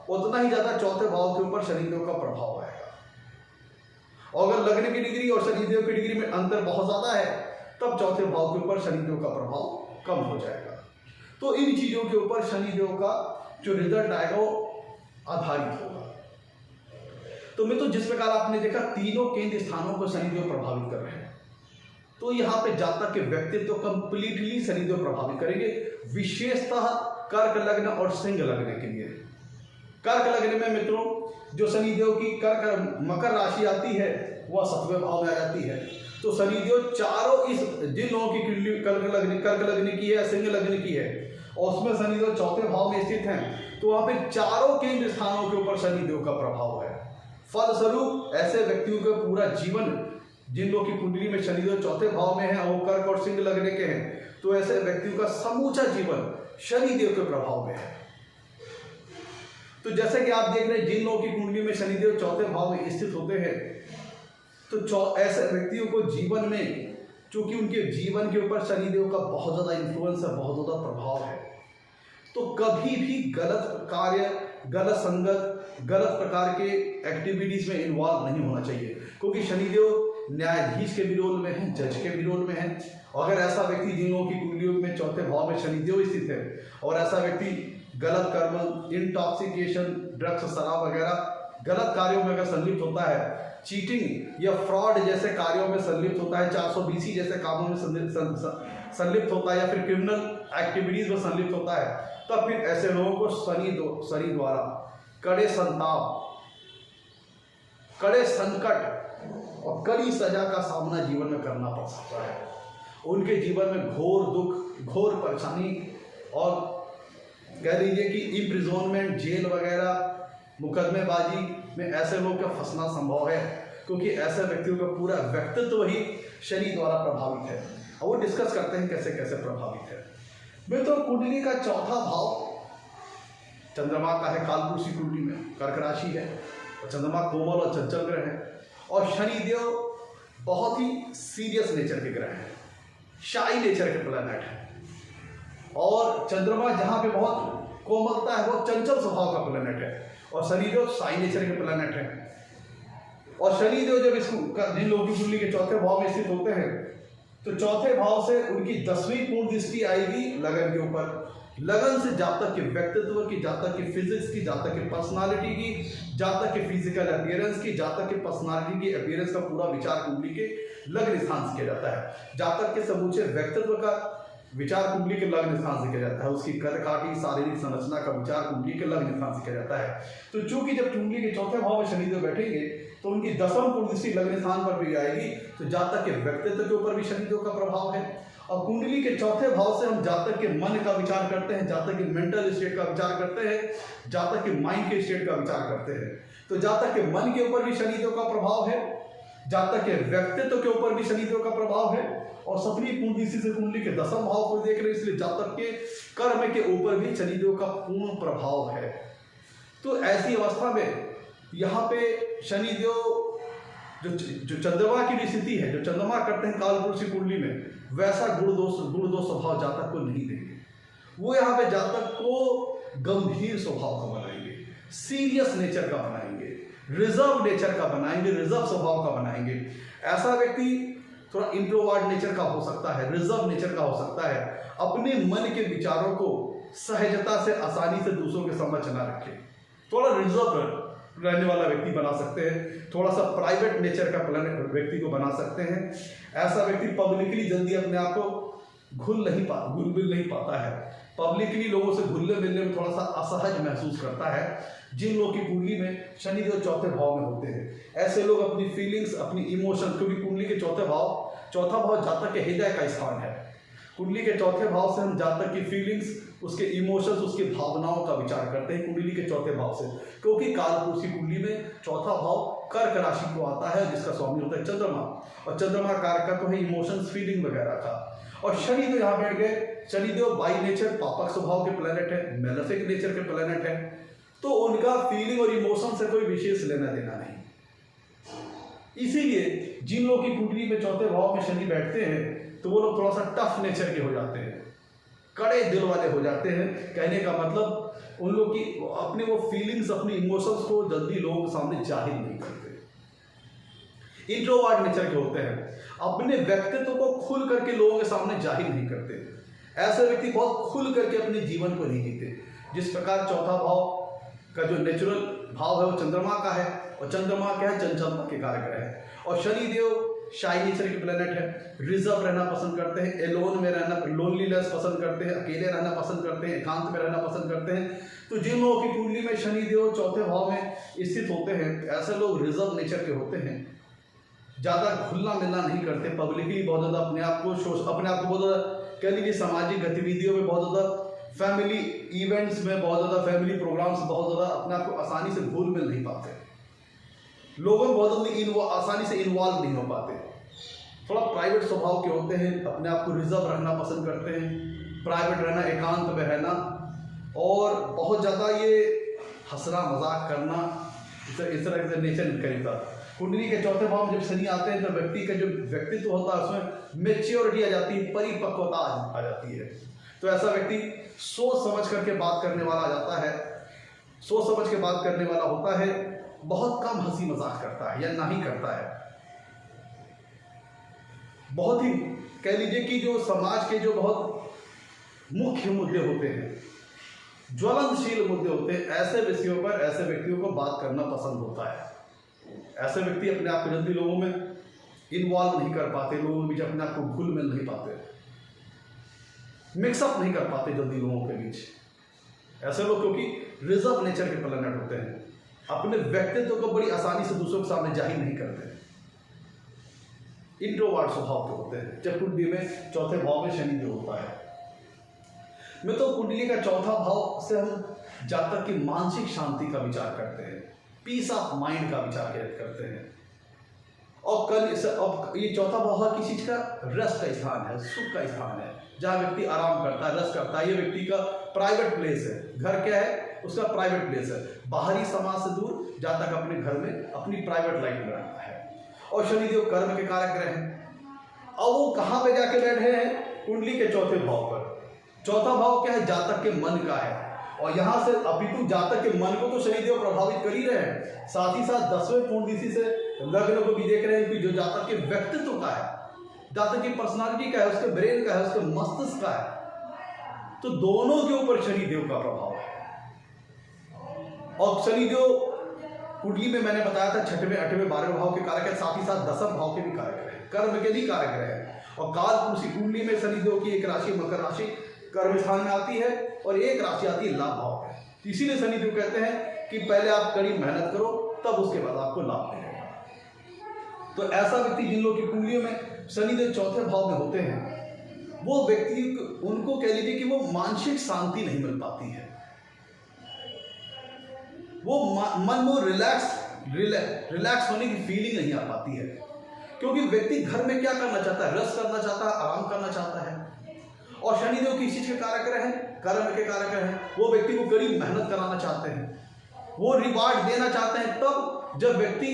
उतना ही ज्यादा चौथे भाव के ऊपर शनिदेव का प्रभाव आएगा। और अगर लग्न की डिग्री और शनिदेव की डिग्री में अंतर बहुत ज्यादा है तब चौथे भाव के ऊपर शनिदेव का प्रभाव कम हो जाएगा। तो इन चीजों के ऊपर शनिदेव का जो रिजल्ट आएगा वो आधारित होगा। तो मित्रों, जिस प्रकार आपने देखा तीनों केंद्र स्थानों को शनिदेव प्रभावित कर रहे हैं, तो यहाँ पे जातक के व्यक्तित्व कंप्लीटली शनिदेव प्रभावित करेंगे, विशेषतः कर्क लग्न और सिंह लग्न के लिए। कर्क लग्न में मित्रों जो शनिदेव की कर्क मकर राशि आती है वह 7वें भाव में आ जाती है। तो शनिदेव चारों इस जिन लोगों की कुंडली कर्क लग्न की है, सिंह लग्न की है, और उसमें शनिदेव चौथे भाव में स्थित हैं, तो वहां पे चारों केंद्र स्थानों के ऊपर शनिदेव का प्रभाव है। फलस्वरूप ऐसे व्यक्तियों का पूरा जीवन, जिन लोगों की कुंडली में शनिदेव चौथे भाव में है और वो कर्क और सिंह लगने के हैं, तो ऐसे व्यक्तियों का समूचा जीवन शनिदेव के प्रभाव में है। तो जैसे कि आप देख रहे हैं, जिन लोगों की कुंडली में शनिदेव चौथे भाव में स्थित होते हैं, तो ऐसे व्यक्तियों को जीवन में, चूंकि उनके जीवन के ऊपर शनिदेव का बहुत ज्यादा इन्फ्लुएंस है, बहुत ज्यादा प्रभाव है, तो कभी भी गलत कार्य, गलत संगत, गलत प्रकार के एक्टिविटीज में इन्वॉल्व नहीं होना चाहिए, क्योंकि शनिदेव न्यायाधीश के भी रोल में है, जज के भी रोल में है। और अगर ऐसा व्यक्ति, जिन लोगों की कुंडलियों में चौथे भाव में शनिदेव स्थित है, और ऐसा व्यक्ति गलत कर्म, इंटॉक्सिकेशन, ड्रग्स, शराब वगैरह गलत कार्यों में अगर संलिप्त होता है, चीटिंग या फ्रॉड जैसे कार्यों में संलिप्त होता है, 420 जैसे कामों में संलिप्त होता है, या फिर क्रिमिनल एक्टिविटीज में संलिप्त होता है, तब फिर ऐसे लोगों को शनि द्वारा कड़े संताप, कड़े संकट और कड़ी सजा का सामना जीवन में करना पड़ सकता है। उनके जीवन में घोर दुख, घोर परेशानी, और कह लीजिए कि इम्प्रिजोनमेंट, जेल वगैरह, मुकदमेबाजी में ऐसे लोग का फंसना संभव है, क्योंकि ऐसे व्यक्तियों का पूरा व्यक्तित्व ही शनि द्वारा प्रभावित है। और वो डिस्कस करते हैं कैसे कैसे प्रभावित है। मित्रों, कुंडली का चौथा भाव चंद्रमा का है, कालपुरुषी कुंडली में कर्क राशि है, और चंद्रमा कोमल और चंचल ग्रह है, और शनिदेव बहुत ही सीरियस नेचर के ग्रह हैं, शाई नेचर के प्लैनेट है, और चंद्रमा जहाँ पे बहुत कोमलता है, बहुत चंचल स्वभाव का प्लैनेट है, और शनिदेव शाई नेचर के प्लैनेट है। और शनिदेव जब जिन लोगों की कुंडली के चौथे भाव में स्थित होते हैं, तो चौथे भाव से उनकी 10वीं पूर्ण दृष्टि आएगी लगन के ऊपर। लगन से जातक के व्यक्तित्व की, जातक की फिजिक्स की, जातक की पर्सनालिटी की, जातक के फिजिकल अपीयरेंस की, जातक के पर्सनालिटी की अपीयरेंस का पूरा विचार कुंडली के लग्न स्थान से किया जाता है। जातक के समूचे व्यक्तित्व का विचार कुंडली के लग्न स्थान से किया जाता है। उसकी कर्काटी शारीरिक संरचना का विचार कुंडली के लग्न स्थान से किया जाता है। तो चूंकि जब कुंडली के चौथे भाव में शनिदेव बैठेंगे तो उनकी 10वीं पूर्ण दृष्टि लग्न स्थान पर भी आएगी, तो जातक के व्यक्तित्व के ऊपर भी शनिदेव का प्रभाव है। और कुंडली के चौथे भाव से हम जातक के मन का विचार करते हैं, जातक के मेंटल स्टेट का विचार करते हैं, जातक के माइंड के स्टेट का विचार करते हैं। तो जातक के मन के ऊपर भी शनिदेव का प्रभाव है, जातक के व्यक्तित्व के ऊपर भी शनिदेव का प्रभाव है, और 7वीं पूर्ण दृष्टि से कुंडली के 10वें भाव को देख रहे हैं, इसलिए जातक के कर्म के ऊपर भी शनिदेव का पूर्ण प्रभाव है। तो ऐसी अवस्था में यहाँ पे शनिदेव जो चंद्रमा की स्थिति है, जो चंद्रमा करते हैं कालपुरुषी कुंडली में, वैसा गुण दोष स्वभाव जातक को नहीं देंगे। वो यहाँ पे जातक को गंभीर स्वभाव का बनाएंगे, सीरियस नेचर का बनाएंगे, रिजर्व नेचर का बनाएंगे, रिजर्व स्वभाव का बनाएंगे। ऐसा व्यक्ति थोड़ा इंट्रोवर्ट नेचर का हो सकता है, रिजर्व नेचर का हो सकता है, अपने मन के विचारों को सहजता से, आसानी से दूसरों के समक्ष न रखे, थोड़ा रिजर्व रहने वाला व्यक्ति बना सकते हैं, थोड़ा सा प्राइवेट नेचर का प्लानेट व्यक्ति को बना सकते हैं। ऐसा व्यक्ति पब्लिकली जल्दी अपने आप को घुल मिल नहीं पाता है, पब्लिकली लोगों से घुलने मिलने में थोड़ा सा असहज महसूस करता है। जिन लोगों की कुंडली में शनिदेव चौथे भाव में होते हैं, ऐसे लोग अपनी फीलिंग्स, अपनी इमोशंस, क्योंकि कुंडली के चौथा भाव जातक के हृदय का स्थान है। कुंडली के चौथे भाव से हम जातक की फीलिंग्स, उसके इमोशंस, उसकी भावनाओं का विचार करते हैं कुंडली के चौथे भाव से, क्योंकि कालपुरुष की कुंडली में चौथा भाव कर्क राशि को आता है, जिसका स्वामी होता है चंद्रमा, और चंद्रमा कारक तो है इमोशंस, फीलिंग वगैरह का। और शनि तो यहाँ बैठ गए, शनिदेव बाई नेचर पापक स्वभाव के प्लेनेट है, मेलेफिक नेचर के प्लेनेट है, तो उनका फीलिंग और इमोशन से कोई विशेष लेना देना नहीं। इसीलिए जिन लोगों की कुंडली में चौथे भाव में शनि बैठते हैं तो वो लोग थोड़ा सा टफ नेचर के हो जाते हैं, कड़े दिल वाले हो जाते हैं। कहने का मतलब उन लोग की अपने वो फीलिंग्स, अपने इमोशंस को जल्दी लोगों के सामने जाहिर नहीं करते। इंट्रोवर्ट नेचर के होते हैं, अपने व्यक्तित्व को खुल करके लोगों के सामने जाहिर नहीं करते। ऐसे व्यक्ति बहुत खुल करके अपने जीवन को नहीं जीते। जिस प्रकार चौथा भाव का जो नेचुरल भाव है वो चंद्रमा का है, और चंद्रमा क्या है, चंचलता के कारक है। और शनिदेव शाई नेचर के प्लेनेट है, रिजर्व रहना पसंद करते हैं, एलोन में रहना, लोनलीनेस पसंद करते हैं, अकेले रहना पसंद करते हैं, एकांत में रहना पसंद करते हैं। तो जिन लोगों की कुंडली में शनिदेव चौथे भाव में स्थित होते हैं, ऐसे लोग रिजर्व नेचर के होते हैं, ज़्यादा घुलना मिलना नहीं करते, पब्लिकली बहुत ज़्यादा अपने आप को बहुत ज़्यादा कह लीजिए सामाजिक गतिविधियों में बहुत ज़्यादा, फैमिली इवेंट्स में बहुत ज़्यादा, फैमिली प्रोग्राम्स बहुत ज़्यादा अपने आप को आसानी से घुल मिल नहीं पाते, लोगों में बहुत जल्दी आसानी से इन्वॉल्व नहीं हो पाते, थोड़ा प्राइवेट स्वभाव के होते हैं, अपने आप को रिजर्व रखना पसंद करते हैं, प्राइवेट रहना, एकांत में रहना, और बहुत ज़्यादा ये हंसना मजाक करना, इस तरह से नेचर करेगा। कुंडली के चौथे भाव में जब शनि आते हैं तो व्यक्ति का जो व्यक्तित्व होता है उसमें मेच्योरिटी आ जाती है, परिपक्वता आ जाती है। तो ऐसा व्यक्ति सोच समझ करके बात करने वाला आ जाता है, सोच समझ के बात करने वाला होता है, बहुत कम हंसी मजाक करता है या ना ही करता है। बहुत ही कह लीजिए कि जो समाज के जो बहुत मुख्य मुद्दे होते हैं, ज्वलनशील मुद्दे होते हैं, ऐसे विषयों पर ऐसे व्यक्तियों को बात करना पसंद होता है। ऐसे व्यक्ति अपने आप को जल्दी लोगों में इन्वॉल्व नहीं कर पाते, लोगों के बीच अपने आप को घुल मिल नहीं पाते, मिक्सअप नहीं कर पाते जल्दी लोगों के बीच। ऐसे लोग क्योंकि रिजर्व नेचर के प्लेनेट होते हैं, अपने व्यक्तित्व को बड़ी आसानी से दूसरों के सामने जाहिर नहीं करते, इंट्रोवर्ट स्वभाव के होते हैं। जब कुंडली में चौथे भाव में शनि जो होता है, मैं तो कुंडली का चौथा भाव से हम जातक की मानसिक शांति का विचार करते हैं, पीस ऑफ माइंड का विचार करते हैं। और अब ये चौथा भाव किसी चीज का रस का स्थान है, सुख का स्थान है, जहाँ व्यक्ति आराम करता है, रस करता है। ये व्यक्ति का प्राइवेट प्लेस है, घर क्या है उसका प्राइवेट प्लेस है, बाहरी समाज से दूर, जहाँ तक अपने घर में अपनी प्राइवेट लाइफ में रहता है। और शनिदेव कर्म के कारक ग्रह हैं, अब वो कहाँ पे जाके बैठे हैं, कुंडली के चौथे भाव पर। चौथा भाव क्या है, जातक के मन का है, और यहाँ से अपितु जातक के मन को तो शनिदेव प्रभावित कर ही रहे हैं, साथ ही साथ 10वें कुंडली से लग्न को भी देख रहे हैं कि जो जातक के व्यक्तित्व का है, जातक की पर्सनालिटी का है, उसके ब्रेन का है, उसके मस्तिष्क का है, तो दोनों के ऊपर शनिदेव का प्रभाव है। और शनिदेव कुंडली में मैंने बताया था 6वें 8वें 12वें भाव के कारक है, साथ ही साथ 10वें भाव के भी कारक है, कर्म के भी कारक है। और कालपुरुषी कुंडली में शनिदेव की एक राशि मकर राशि कर्म स्थान में आती है, और एक राशि आती है लाभ भाव में। इसीलिए शनिदेव कहते हैं कि पहले आप कड़ी मेहनत करो, तब उसके बाद आपको लाभ मिलेगा। तो ऐसा व्यक्ति जिन लोगों की कुंडलियों में शनिदेव चौथे भाव में होते हैं, वो व्यक्ति उनको कह लीजिए कि वो मानसिक शांति नहीं मिल पाती है, वो मन में रिलैक्स होने की फीलिंग नहीं आ पाती है, क्योंकि व्यक्ति घर में क्या करना चाहता है, रस करना चाहता है, आराम करना चाहता है। और शनिदेव किस चीज के कारक हैं, कर्म के कारक हैं, वो व्यक्ति को कड़ी मेहनत कराना चाहते हैं, वो रिवार्ड देना चाहते हैं, तब जब व्यक्ति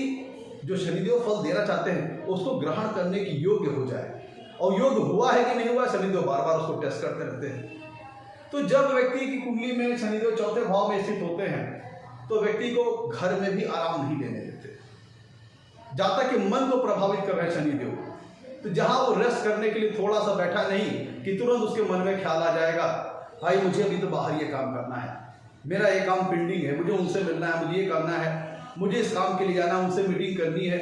जो शनिदेव फल देना चाहते हैं उसको ग्रहण करने की योग्य हो जाए। और योग्य हुआ है कि नहीं हुआ, शनिदेव बार बार उसको टेस्ट करते रहते हैं। तो जब व्यक्ति की कुंडली में शनिदेव चौथे भाव में स्थित होते हैं तो व्यक्ति को घर में भी आराम नहीं देने देते, जातक के मन को प्रभावित कर रहे हैं शनिदेव। तो जहां वो रेस्ट करने के लिए थोड़ा सा बैठा नहीं कि तुरंत उसके मन में ख्याल आ जाएगा, भाई मुझे अभी तो बाहर ये काम करना है, मेरा ये काम पेंडिंग है, मुझे उनसे मिलना है, मुझे ये करना है, मुझे इस काम के लिए जाना है, उनसे मीटिंग करनी है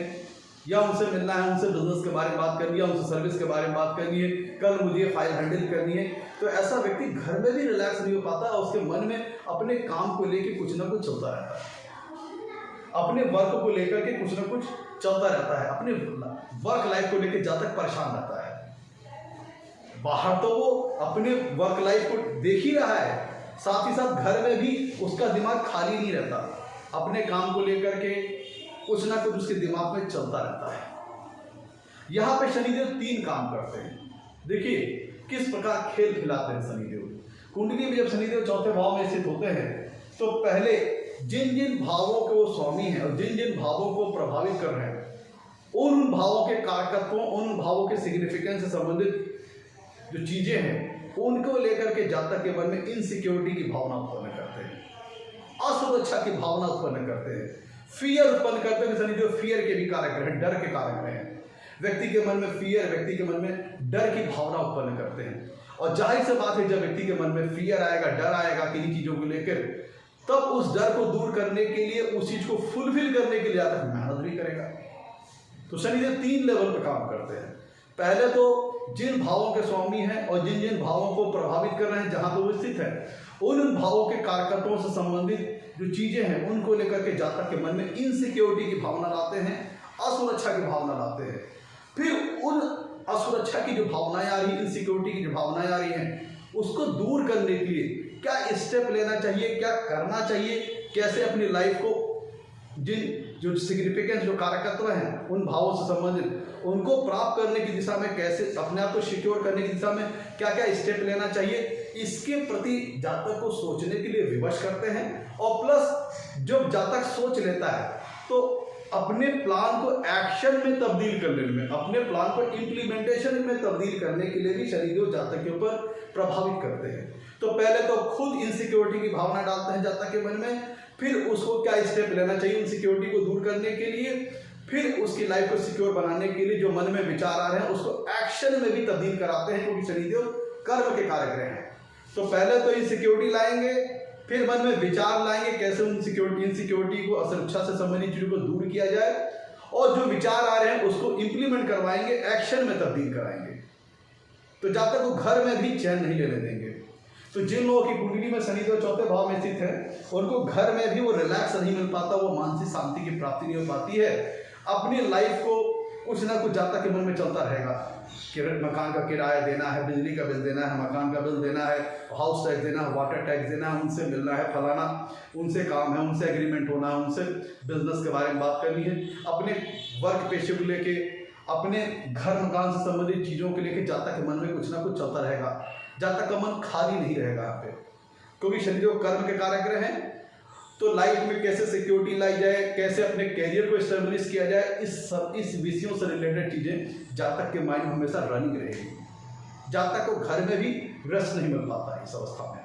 या उनसे मिलना है, उनसे बिजनेस के बारे में बात करनी है, उनसे सर्विस के बारे में बात करनी है, कल मुझे फाइल हैंडल करनी है, तो ऐसा व्यक्ति घर में भी रिलैक्स नहीं हो पाता और उसके मन में अपने काम को लेकर कुछ ना कुछ चलता रहता है, अपने वर्क को लेकर के कुछ ना कुछ चलता रहता है, अपने वर्क लाइफ को लेकर जब तक परेशान रहता है। बाहर तो वो अपने वर्क लाइफ को देख ही रहा है, साथ ही साथ घर में भी उसका दिमाग खाली नहीं रहता, अपने काम को लेकर के कुछ ना कुछ उसके दिमाग में चलता रहता है। यहाँ पे शनिदेव 3 काम करते हैं। देखिए किस प्रकार खेल खिलाते हैं शनिदेव। कुंडली में जब शनिदेव चौथे भाव में स्थित होते हैं तो पहले जिन जिन भावों के वो स्वामी हैं और जिन जिन भावों को प्रभावित कर रहे हैं, उन भावों के कारकत्वों, उन भावों के सिग्निफिकेंस से संबंधित जो चीजें हैं उनको लेकर के जातक के मन में इनसिक्योरिटी की भावना उत्पन्न करते हैं, असुरक्षा की भावना उत्पन्न करते हैं, फियर उत्पन्न करते हैं। शनिदेव फियर के भी कारक हैं, डर के कारक हैं। व्यक्ति के मन में फियर, व्यक्ति के मन में डर की भावना उत्पन्न करते हैं। और जाहिर सी बात है जब व्यक्ति के मन में फियर आएगा, डर आएगा किन्हीं चीजों को लेकर, तब उस डर को दूर करने के लिए, उस चीज को फुलफिल करने के लिए जातक मेहनत भी करेगा। तो शनिदेव 3 लेवल पर काम करते हैं। पहले तो जिन भावों के स्वामी हैं और जिन जिन भावों को प्रभावित कर रहे हैं, जहां तो वो स्थित है, उन भावों के कारकत्वों से संबंधित जो चीजें हैं उनको लेकर के जातक के मन में इनसिक्योरिटी की भावना लाते हैं, असुरक्षा की भावना लाते हैं। फिर उन असुरक्षा की जो भावनाएं आ रही, इनसिक्योरिटी की जो भावनाएं आ रही हैं, उसको दूर करने के लिए क्या स्टेप लेना चाहिए, क्या करना चाहिए, कैसे अपनी लाइफ को जिन जो सिग्निफिकेंस जो कारकत्व हैं उन भावों से संबंधित उनको प्राप्त करने की दिशा में, कैसे अपने आप को सिक्योर करने की दिशा में क्या क्या स्टेप लेना चाहिए, इसके प्रति जातक को सोचने के लिए विवश करते हैं। और प्लस जब जातक सोच लेता है तो अपने प्लान को एक्शन में तब्दील करने में, अपने प्लान को इम्प्लीमेंटेशन में तब्दील करने के लिए भी शनिदेव जातक के ऊपर प्रभावित करते हैं। तो पहले तो खुद इनसिक्योरिटी की भावना डालते हैं जातक के मन में, फिर उसको क्या स्टेप लेना चाहिए इनसिक्योरिटी को दूर करने के लिए, फिर उसकी लाइफ को सिक्योर बनाने के लिए जो मन में विचार आ रहे हैं उसको एक्शन में भी तब्दील कराते हैं, क्योंकि शनिदेव कर्म के कारक रहे हैं। तो पहले तो इनसिक्योरिटी लाएंगे, फिर मन में विचार लाएंगे कैसे इनसिक्योरिटी को, असुरक्षा से संबंधित चीजों को दूर किया जाए, और जो विचार आ रहे हैं उसको इंप्लीमेंट करवाएंगे, एक्शन में तब्दील कराएंगे। तो जब तक वो घर में भी चैन नहीं लेने देंगे। तो जिन लोगों की कुंडली में शनिदेव चौथे भाव में स्थित है उनको घर में भी वो रिलैक्स नहीं मिल पाता, वो मानसिक शांति की प्राप्ति नहीं हो पाती है। अपनी लाइफ को कुछ ना कुछ जातक के मन में चलता रहेगा कि मकान का किराया देना है, बिजली का बिल देना है, मकान का बिल देना है, हाउस टैक्स देना है, वाटर टैक्स देना है, उनसे मिलना है, फलाना उनसे काम है, उनसे एग्रीमेंट होना है, उनसे बिजनेस के बारे में बात करनी है, अपने वर्क पेशे को लेके, अपने घर मकान से संबंधित चीज़ों के लेके जातक के मन में कुछ ना कुछ चलता रहेगा। जातक का मन खाली नहीं रहेगा यहाँ पे, क्योंकि शनिदेव कर्म के कारक ग्रह हैं। तो लाइफ में कैसे सिक्योरिटी लाई जाए, कैसे अपने कैरियर को एस्टेब्लिश किया जाए, इस विषयों से रिलेटेड चीजें जातक के माइंड में हमेशा रनिंग रहेगी। जातक को घर में भी रेस्ट नहीं मिल पाता है इस अवस्था में।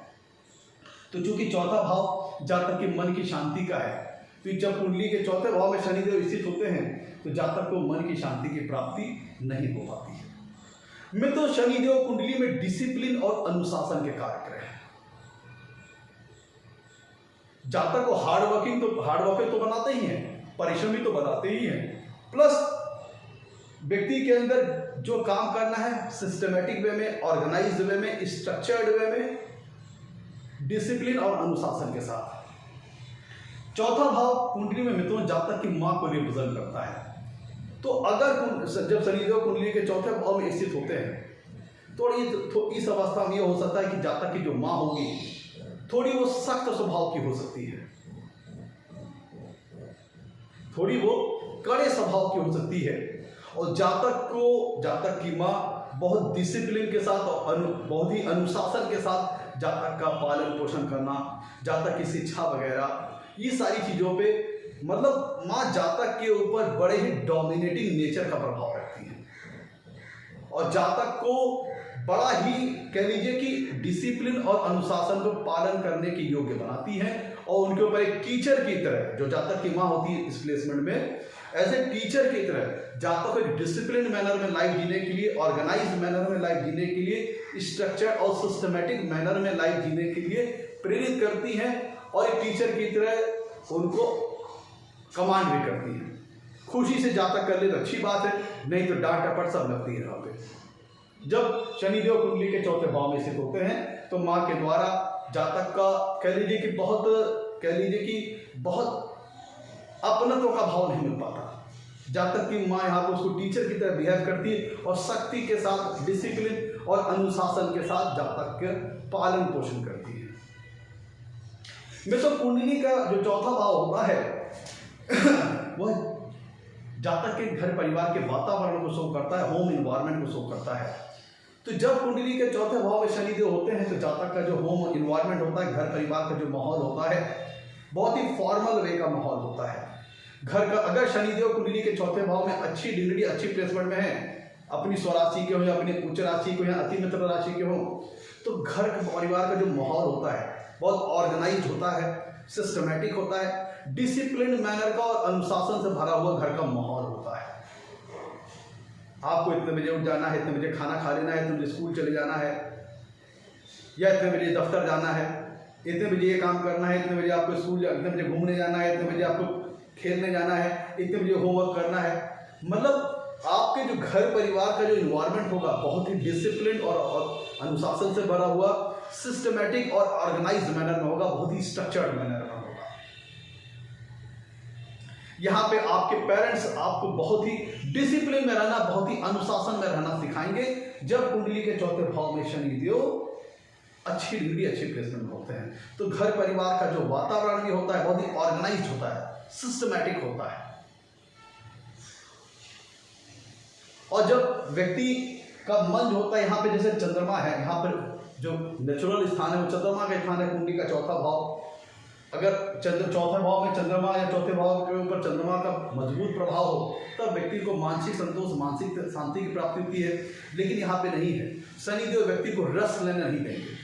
तो चूंकि चौथा भाव जातक के मन की शांति का है, तो जब कुंडली के चौथे भाव में शनिदेव स्थित होते हैं तो जातक को मन की शांति की प्राप्ति नहीं हो पाती है। मित्रों, शनिदेव कुंडली में डिसिप्लिन और अनुशासन के कारक रहे। जातक को हार्ड वर्किंग तो बनाते ही हैं, परिश्रमी तो बनाते ही हैं, प्लस व्यक्ति के अंदर जो काम करना है सिस्टमेटिक वे में, ऑर्गेनाइज्ड वे में, स्ट्रक्चर्ड वे में, डिसिप्लिन और अनुशासन के साथ। चौथा भाव कुंडली में मित्रों जातक की मां को रिप्रेजेंट करता है। तो अगर जब शनिदेव कुंडली के चौथे भाव में स्थित होते हैं तो इस अवस्था में यह हो सकता है कि जातक की जो मां होगी थोड़ी वो सख्त स्वभाव की हो सकती है, थोड़ी वो कड़े स्वभाव की हो सकती है, और जातक की मां बहुत डिसिप्लिन के साथ और बहुत ही अनुशासन के साथ जातक का पालन पोषण करना, जातक की शिक्षा वगैरह, ये सारी चीजों पे मतलब मां जातक के ऊपर बड़े ही डोमिनेटिंग नेचर का प्रभाव रखती है, और जातक को बड़ा ही कह लीजिए कि डिसिप्लिन और अनुशासन को पालन करने के योग्य बनाती है, और उनके ऊपर एक टीचर की तरह, जो जातक की मां होती है इस प्लेसमेंट में, एज ए टीचर की तरह जातक को एक डिसिप्लिन मैनर में लाइफ जीने के लिए, ऑर्गेनाइज्ड मैनर में लाइफ जीने के लिए, स्ट्रक्चर और सिस्टमेटिक मैनर में लाइफ जीने के लिए प्रेरित करती हैं, और एक टीचर की तरह उनको कमांड भी करती है। खुशी से जातक कर ले तो अच्छी बात है, नहीं तो डांट टपट सब लगती है यहाँ पे। जब शनिदेव कुंडली के चौथे भाव में स्थित होते हैं तो माँ के द्वारा जातक का कह लीजिए कि बहुत अपनत्व का भाव नहीं मिल पाता। जातक की माँ यहाँ पर उसको टीचर की तरह बिहेव करती है और सख्ती के साथ, डिसिप्लिन और अनुशासन के साथ जातक के पालन पोषण करती है। मित्र, कुंडली का जो चौथा भाव होता है वह जातक के घर परिवार के वातावरण को शो करता है, होम इन्वायरमेंट को शो करता है। तो जब कुंडली के चौथे भाव में शनिदेव होते हैं तो जातक का जो होम इन्वायरमेंट होता है, घर परिवार का जो माहौल होता है, बहुत ही फॉर्मल वे का माहौल होता है। घर का अगर शनिदेव कुंडली के चौथे भाव में अच्छी डिग्री, अच्छी प्लेसमेंट में है, अपनी स्वराशि के हो या अपनी उच्च राशि के हो या अति मित्र राशि के हो, तो घर परिवार का जो माहौल होता है बहुत ऑर्गेनाइज होता है, सिस्टमेटिक होता है, डिसिप्लिन मैनर का और अनुशासन से भरा हुआ घर का माहौल होता है। आपको इतने बजे उठ जाना है, इतने बजे खाना खा लेना है, इतने बजे स्कूल चले जाना है, या इतने बजे दफ्तर जाना है, इतने बजे ये काम करना है, इतने बजे आपको स्कूल, इतने बजे घूमने जाना है, इतने बजे आपको खेलने जाना है, इतने बजे होमवर्क करना है। मतलब आपके जो घर परिवार का जो इन्वायरमेंट होगा बहुत ही डिसिप्लिन और अनुशासन से भरा हुआ, सिस्टमेटिक और ऑर्गेनाइज्ड मैनर में होगा, बहुत ही स्ट्रक्चर्ड मैनर में होगा। यहाँ पे आपके पेरेंट्स आपको बहुत ही डिसिप्लिन में रहना, बहुत ही अनुशासन में रहना सिखाएंगे जब कुंडली के चौथे भाव में शनिदेव अच्छी डिग्री, अच्छी प्लेसमेंट में होते हैं। तो घर परिवार का जो वातावरण भी होता है बहुत ही ऑर्गेनाइज्ड होता है, सिस्टमैटिक होता है। और जब व्यक्ति का मन जो होता है, यहाँ पे जैसे चंद्रमा है, यहाँ पर जो नेचुरल स्थान है वो चंद्रमा का स्थान है, कुंडली का चौथा भाव। अगर चौथे भाव में चंद्रमा या चौथे भाव के ऊपर चंद्रमा का मजबूत प्रभाव हो तब व्यक्ति को मानसिक संतोष, मानसिक शांति की प्राप्ति होती है। लेकिन यहाँ पे नहीं है। शनिदेव व्यक्ति को रस लेने नहीं देंगे,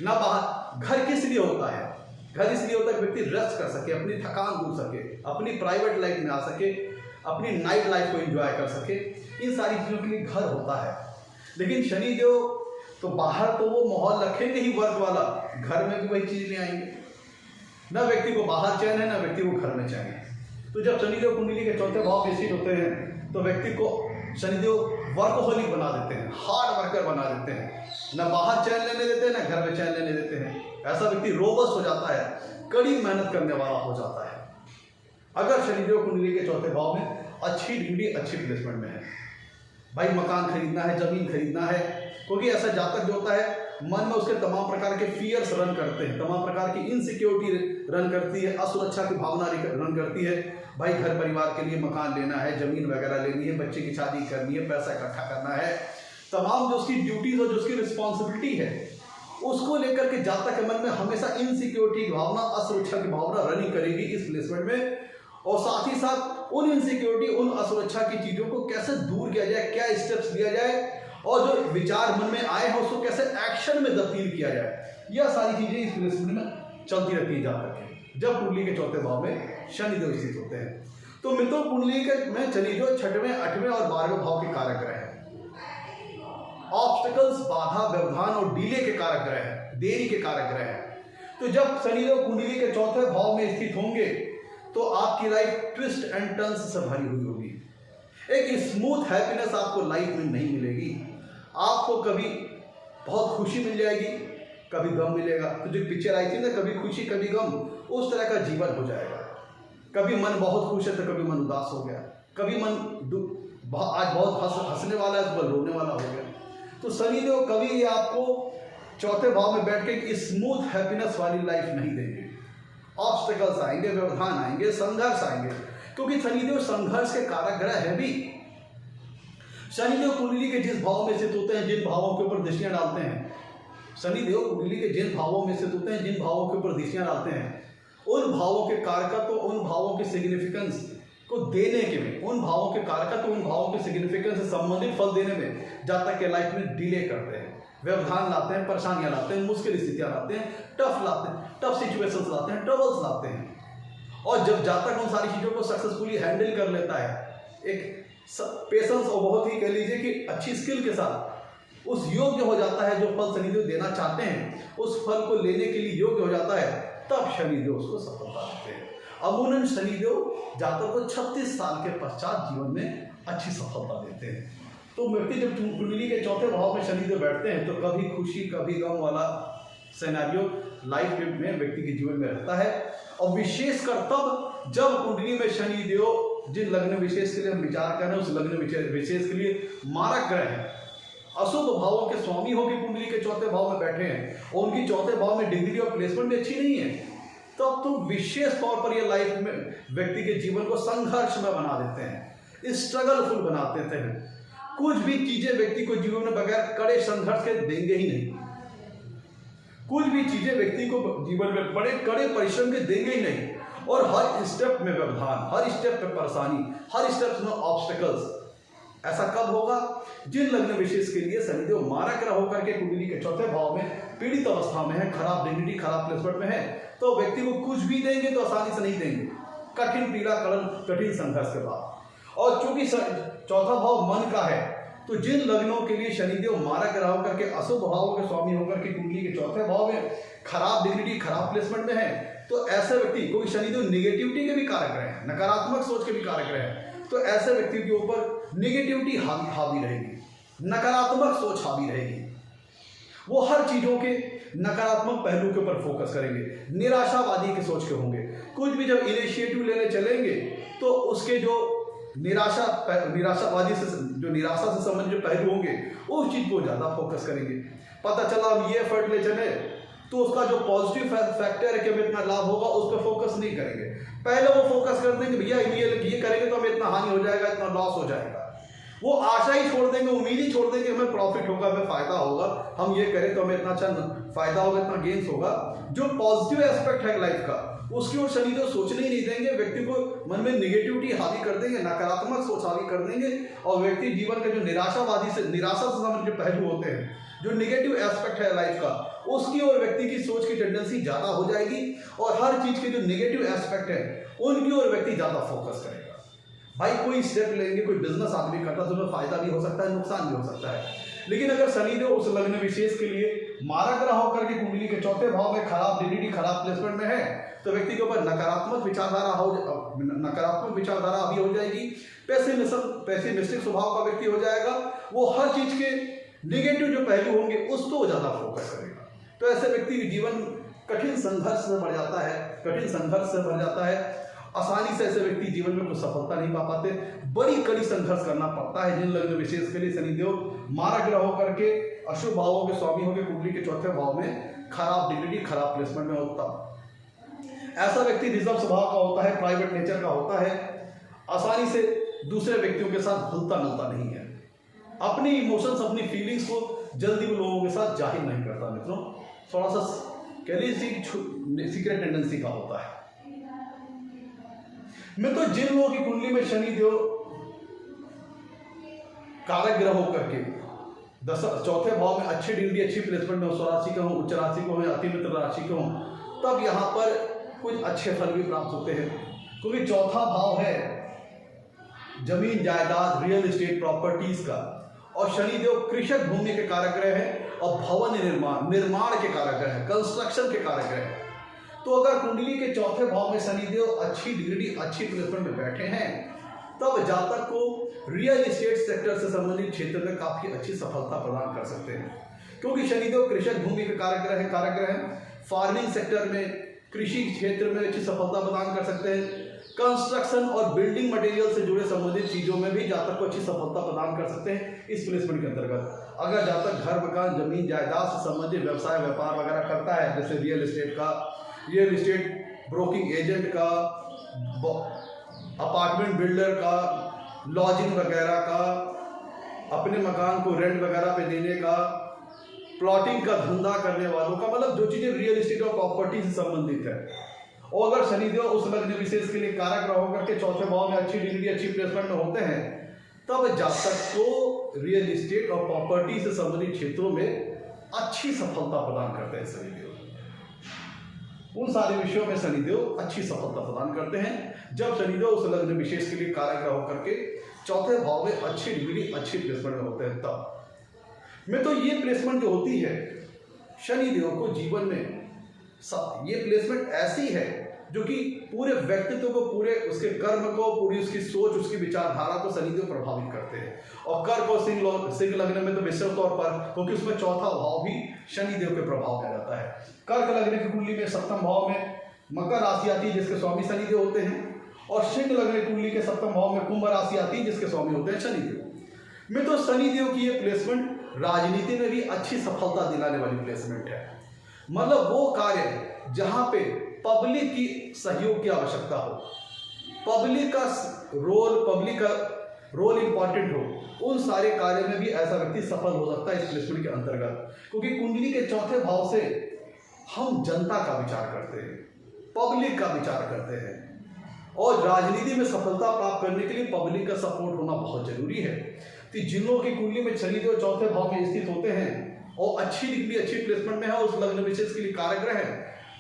ना बाहर। घर किस लिए होता है? घर इसलिए होता है कि व्यक्ति रेस्ट कर सके, अपनी थकान दूर सके, अपनी प्राइवेट लाइफ में आ सके, अपनी नाइट लाइफ को एंजॉय कर सके। इन सारी चीज़ों के लिए घर होता है। लेकिन शनिदेव तो बाहर तो वो माहौल रखेंगे ही वर्क वाला, घर में भी वही चीज़ ले आएंगे। न व्यक्ति को बाहर चैन है, न व्यक्ति को घर में चैन है। तो जब शनिदेव कुंडली के चौथे भाव में स्थित होते हैं तो व्यक्ति को शनिदेव वर्कहोलिक बना देते हैं, हार्ड वर्कर बना देते हैं। न बाहर चैन लेने देते हैं, न घर में चैन लेने देते हैं। ऐसा व्यक्ति रोबस्ट हो जाता है, कड़ी मेहनत करने वाला हो जाता है अगर शनिदेव कुंडली के चौथे भाव में अच्छी डिग्री, अच्छी प्लेसमेंट में है। भाई मकान खरीदना है, जमीन खरीदना है, क्योंकि ऐसा जातक जो होता है मन में उसके तमाम प्रकार के फियर्स रन करते हैं, तमाम प्रकार की इनसिक्योरिटी रन करती है, असुरक्षा की भावना रन करती है। भाई घर परिवार के लिए मकान लेना है, जमीन वगैरह लेनी है, बच्चे की शादी करनी है, पैसा इकट्ठा करना है, तमाम जो उसकी ड्यूटीज और जो उसकी रिस्पॉन्सिबिलिटी है उसको लेकर के जातक के मन में हमेशा इनसिक्योरिटी की भावना, असुरक्षा की भावना रनिंग करेगी इस प्लेसमेंट में। और साथ ही साथ उन इनसिक्योरिटी, उन असुरक्षा की चीज़ों को कैसे दूर किया जाए, क्या स्टेप्स लिया जाए, और जो विचार मन में आए हैं उसको कैसे एक्शन में तब्दील किया जाए, यह सारी चीज़ें इस प्लेसमेंट में चलती रहती है जातक के जब कुंडली के चौथे भाव में शनिदेव स्थित होते हैं। तो मित्रों, कुंडली के में शनिदेव 6वें, 8वें और 12वें भाव के कारक ग्रह हैं। ऑब्स्टिकल्स, बाधा, व्यवधान और डिले के कारक ग्रह हैं, देरी के कारक ग्रह हैं। तो जब शनिदेव कुंडली के चौथे भाव में स्थित होंगे तो आपकी लाइफ ट्विस्ट एंड टर्न्स से भरी हुई होगी। एक स्मूथ हैप्पीनेस आपको लाइफ में नहीं मिलेगी। आपको कभी बहुत खुशी मिल जाएगी, कभी गम मिलेगा। तो जो पिक्चर आई थी ना, कभी खुशी कभी गम, उस तरह का जीवन हो जाएगा। कभी मन बहुत खुश है तो कभी मन उदास हो गया, कभी मन आज बहुत हंसने वाला है तो कल रोने वाला हो गया। तो शनिदेव कभी आपको चौथे भाव में बैठ के स्मूथ हैप्पीनेस वाली लाइफ नहीं देंगे। ऑब्स्टिकल्स आएंगे, व्यवधान आएंगे, संघर्ष आएंगे, क्योंकि शनिदेव संघर्ष के कारक ग्रह है भी। शनिदेव कुंडली के जिस भाव में स्थित होते हैं, जिन भावों के ऊपर दृष्टियां डालते हैं, शनिदेव कुंडली के जिन भावों में स्थित होते हैं, जिन भावों के ऊपर दृष्टियां डालते हैं, उन भावों के कारकत्व, उन भावों के सिग्निफिकेंस को देने के में, उन भावों के कारकत्व, उन भावों के सिग्निफिकेंस से संबंधित फल देने में जातक के लाइफ में डिले करते हैं, व्यवधान लाते हैं, परेशानियां लाते हैं, मुश्किल स्थितियां लाते हैं, टफ सिचुएशंस लाते हैं, ट्रबल्स लाते हैं। और जब जातक उन सारी चीज़ों को सक्सेसफुली हैंडल कर लेता है, एक पेशेंस और बहुत ही कह लीजिए कि अच्छी स्किल के साथ उस योग्य हो जाता है, जो फल शनिदेव देना चाहते हैं उस फल को लेने के लिए योग्य हो जाता है, तब शनिदेव उसको सफलता देते हैं। अमूमन शनिदेव जातक को 36 साल के पश्चात जीवन में अच्छी सफलता देते हैं। तो व्यक्ति जब कुंडली के चौथे भाव में शनिदेव बैठते हैं तो कभी खुशी कभी गम वाला सिनेरियो लाइफ में व्यक्ति के जीवन में रहता है। और विशेषकर तब जब कुंडली में शनिदेव जिन लग्न विशेष के लिए हम विचार कर रहे हैं उस लग्न विशेष के लिए मारक ग्रह है, अशुभ भावों के स्वामी होकर कुंडली के चौथे भाव में बैठे हैं और उनकी चौथे भाव में डिग्री और प्लेसमेंट भी अच्छी नहीं है, तब तो विशेष तौर पर ये लाइफ में व्यक्ति के जीवन को संघर्ष में बना देते हैं, स्ट्रगलफुल बना देते हैं। कुछ भी चीजें व्यक्ति को जीवन में बगैर कड़े संघर्ष के देंगे ही नहीं। कुछ भी चीजें व्यक्ति को जीवन में बड़े कड़े परिश्रम के देंगे ही नहीं। और हर स्टेप में व्यवधान, हर स्टेप में परेशानी, हर स्टेप में ऑब्स्टिकल्स। ऐसा कब होगा? जिन लग्न विशेष के लिए शनिदेव मारक ग्रह होकर के कुंडली के चौथे भाव में पीड़ित अवस्था में है, खराब डिग्निटी, खराब प्लेसमेंट में है, तो व्यक्ति को कुछ भी देंगे तो आसानी से नहीं देंगे, कठिन पीड़ा कठिन संघर्ष के बाद। और चूंकि चौथा भाव मन का है, तो जिन लग्नों के लिए शनिदेव मारक ग्रह होकर के अशुभ भावों के स्वामी होकर के कुंडली के चौथे भाव में खराब डिग्निटी, खराब प्लेसमेंट में है, तो ऐसे व्यक्ति, क्योंकि शनिदेव निगेटिविटी के भी कारक रहे हैं, नकारात्मक सोच के भी कारक रहे हैं, तो ऐसे व्यक्ति के ऊपर निगेटिविटी हावी रहेगी, नकारात्मक सोच हावी रहेगी। वो हर चीजों के नकारात्मक पहलू के ऊपर फोकस करेंगे, निराशावादी के सोच के होंगे। कुछ भी जब इनिशिएटिव लेने चलेंगे तो उसके जो निराशावादी से, जो निराशा से संबंधित जो पहलू होंगे, उस चीज को ज्यादा फोकस करेंगे। पता चला हम ये एफर्ट ले चले तो उसका जो पॉजिटिव फैक्टर है कि हमें इतना लाभ होगा, उस पर फोकस नहीं करेंगे। पहले वो फोकस करते हैं कि भैया ये करेंगे तो हमें इतना हानि हो जाएगा, इतना लॉस हो जाएगा। वो आशा ही छोड़ देंगे, उम्मीद ही छोड़ देंगे हमें प्रॉफिट होगा, हमें फायदा होगा, हम ये करें तो हमें इतना अच्छा फायदा होगा, इतना गेन्स होगा। जो पॉजिटिव एस्पेक्ट है लाइफ का, उसकी ओर शनिदेव सोचने ही नहीं देंगे। व्यक्ति को मन में निगेटिविटी हावी कर देंगे, नकारात्मक सोच हावी कर देंगे, और व्यक्ति जीवन का जो निराशा से संबंधित जो पहलू होते हैं, जो निगेटिव एस्पेक्ट है लाइफ का, उसकी ओर व्यक्ति की सोच की टेंडेंसी ज्यादा हो जाएगी, और हर चीज के जो निगेटिव एस्पेक्ट है उनकी ओर व्यक्ति ज्यादा फोकस करेगा। भाई कोई स्टेप लेंगे, कोई बिजनेस आदमी करता है तो उसमें फायदा भी हो सकता है, नुकसान भी हो सकता है, लेकिन अगर शनिदेव उस लग्न विशेष के लिए मारक ग्रह होकर के कुंडली के चौथे भाव में खराब डिग्निटी, खराब प्लेसमेंट में है, तो व्यक्ति के ऊपर नकारात्मक विचारधारा अभी हो जाएगी, पेसिमिस्टिक स्वभाव का व्यक्ति हो जाएगा। वो हर चीज के निगेटिव जो पहलू होंगे उस पर ज्यादा फोकस करेगा। तो ऐसे व्यक्ति के जीवन कठिन संघर्ष से भर जाता है, आसानी से ऐसे व्यक्ति जीवन में कुछ सफलता नहीं पा पाते, बड़ी कड़ी संघर्ष करना पड़ता है। जिन लग्न विशेष के लिए शनिदेव मारक ग्रह होकर के अशुभ भावों के स्वामी होकर कुंडली के चौथे भाव में खराब डिग्निटी, खराब प्लेसमेंट में होता, ऐसा व्यक्ति रिजर्व स्वभाव का होता है, प्राइवेट नेचर का होता है, आसानी से दूसरे व्यक्तियों के साथ घुलता मिलता नहीं है, अपनी इमोशंस, अपनी फीलिंग्स को जल्दी वो लोगों के साथ जाहिर नहीं करता। मित्रों, थोड़ा सा कह लीजिए सीक्रेट टेंडेंसी का होता है। मैं तो जिन लोगों की कुंडली में शनिदेव कारक ग्रह होकर के चौथे भाव में अच्छी डिग्री, अच्छी प्लेसमेंट में स्वराशि का हो, उच्च राशि का हो या अति मित्र राशि का हो, तब यहाँ पर कुछ अच्छे फल भी प्राप्त होते हैं, क्योंकि चौथा भाव है जमीन जायदाद, रियल एस्टेट, प्रॉपर्टीज का, और शनिदेव कृषक भूमि के कारक ग्रह है और भवन निर्माण के कारक ग्रह है, कंस्ट्रक्शन के कारक ग्रह है। तो अगर कुंडली के चौथे भाव में शनिदेव अच्छी डिग्री, अच्छी प्लेसमेंट में बैठे हैं, तब जातक को रियल एस्टेट सेक्टर से संबंधित क्षेत्र में काफी अच्छी सफलता प्रदान कर सकते हैं, क्योंकि शनिदेव कृषक भूमि के कारक ग्रह है। फार्मिंग सेक्टर में, कृषि क्षेत्र में अच्छी सफलता प्रदान कर सकते हैं। कंस्ट्रक्शन और बिल्डिंग मटेरियल से जुड़े संबंधित चीजों में भी जातक को अच्छी सफलता प्रदान कर सकते हैं इस प्लेसमेंट के अंतर्गत। अगर जातक घर, मकान, जमीन जायदाद से संबंधित व्यवसाय, व्यापार वगैरह करता है, जैसे रियल एस्टेट ब्रोकिंग एजेंट का, अपार्टमेंट बिल्डर का, लॉजिंग वगैरह का, अपने मकान को रेंट वगैरह पे देने का, प्लॉटिंग का धंधा करने वालों का, मतलब जो चीजें रियल एस्टेट और प्रॉपर्टी से संबंधित है, और अगर शनिदेव उस लग्न विशेष के लिए कारक ग्रह होकर के चौथे भाव में अच्छी डिग्री, अच्छी प्लेसमेंट में होते हैं, तब जातक को रियल एस्टेट और प्रॉपर्टी से संबंधित क्षेत्रों में अच्छी सफलता प्रदान करते हैं शनिदेव। उन सारे विषयों में शनिदेव अच्छी सफलता प्रदान करते हैं जब शनिदेव उस लग्न विशेष के लिए कारक ग्रह होकर के चौथे भाव में अच्छी डिग्री, अच्छी प्लेसमेंट में होते हैं। तब में तो ये प्लेसमेंट जो होती है शनिदेव को जीवन में, ये प्लेसमेंट ऐसी है जो कि पूरे व्यक्तित्व को, पूरे उसके कर्म को, पूरी उसकी सोच, उसकी विचारधारा को शनिदेव प्रभावित करते हैं। और कर्क और सिंह लग्न में तो विशेष तौर पर, क्योंकि उसमें चौथा भाव भी शनिदेव के प्रभाव में रहता है। कर्क लग्न की कुंडली में सप्तम भाव में मकर राशि आती है जिसके स्वामी शनिदेव होते हैं, और सिंह लग्न की कुंडली के सप्तम भाव में कुंभ राशि आती है जिसके स्वामी होते हैं शनिदेव। में तो शनिदेव की ये प्लेसमेंट राजनीति में भी अच्छी सफलता दिलाने वाली प्लेसमेंट है। मतलब वो कार्य जहां पे पब्लिक की सहयोग की आवश्यकता हो, पब्लिक का रोल इंपॉर्टेंट हो, उन सारे कार्य में भी ऐसा व्यक्ति सफल हो सकता है इस प्लेसमेंट के अंतर्गत। क्योंकि कुंडली के चौथे भाव से हम जनता का विचार करते हैं, पब्लिक का विचार करते हैं, और राजनीति में सफलता प्राप्त करने के लिए पब्लिक का सपोर्ट होना बहुत जरूरी है। तो जिन लोगों की कुंडली में शनिदेव चौथे भाव में स्थित होते हैं और अच्छी डिग्री, अच्छी प्लेसमेंट में है, उस लग्न विशेष के लिए कारक ग्रह है,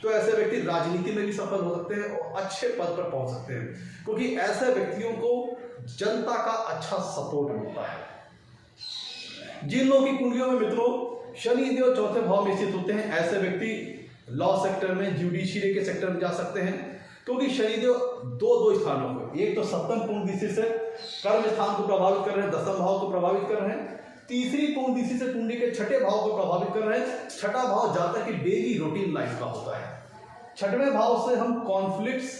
तो ऐसे व्यक्ति राजनीति में भी सफल हो सकते हैं और अच्छे पद पर पहुंच सकते हैं, क्योंकि ऐसे व्यक्तियों को जनता का अच्छा सपोर्ट मिलता है। जिन लोगों की कुंडलियों में मित्रों शनिदेव चौथे भाव में स्थित होते हैं, ऐसे व्यक्ति लॉ सेक्टर में, जुडिशियरी के सेक्टर में जा सकते हैं, क्योंकि शनिदेव दो स्थानों को, एक तो सप्तम पूर्ण दृष्टि से कर्म स्थान को प्रभावित कर रहे हैं, दसम भाव को प्रभावित कर रहे हैं, तीसरी पूर्ण दृष्टि से कुंडली के छठे भाव को प्रभावित कर रहे हैं। छठा भाव जातक की डेली रूटीन लाइफ का होता है। छठवें भाव से हम कॉन्फ्लिक्ट्स,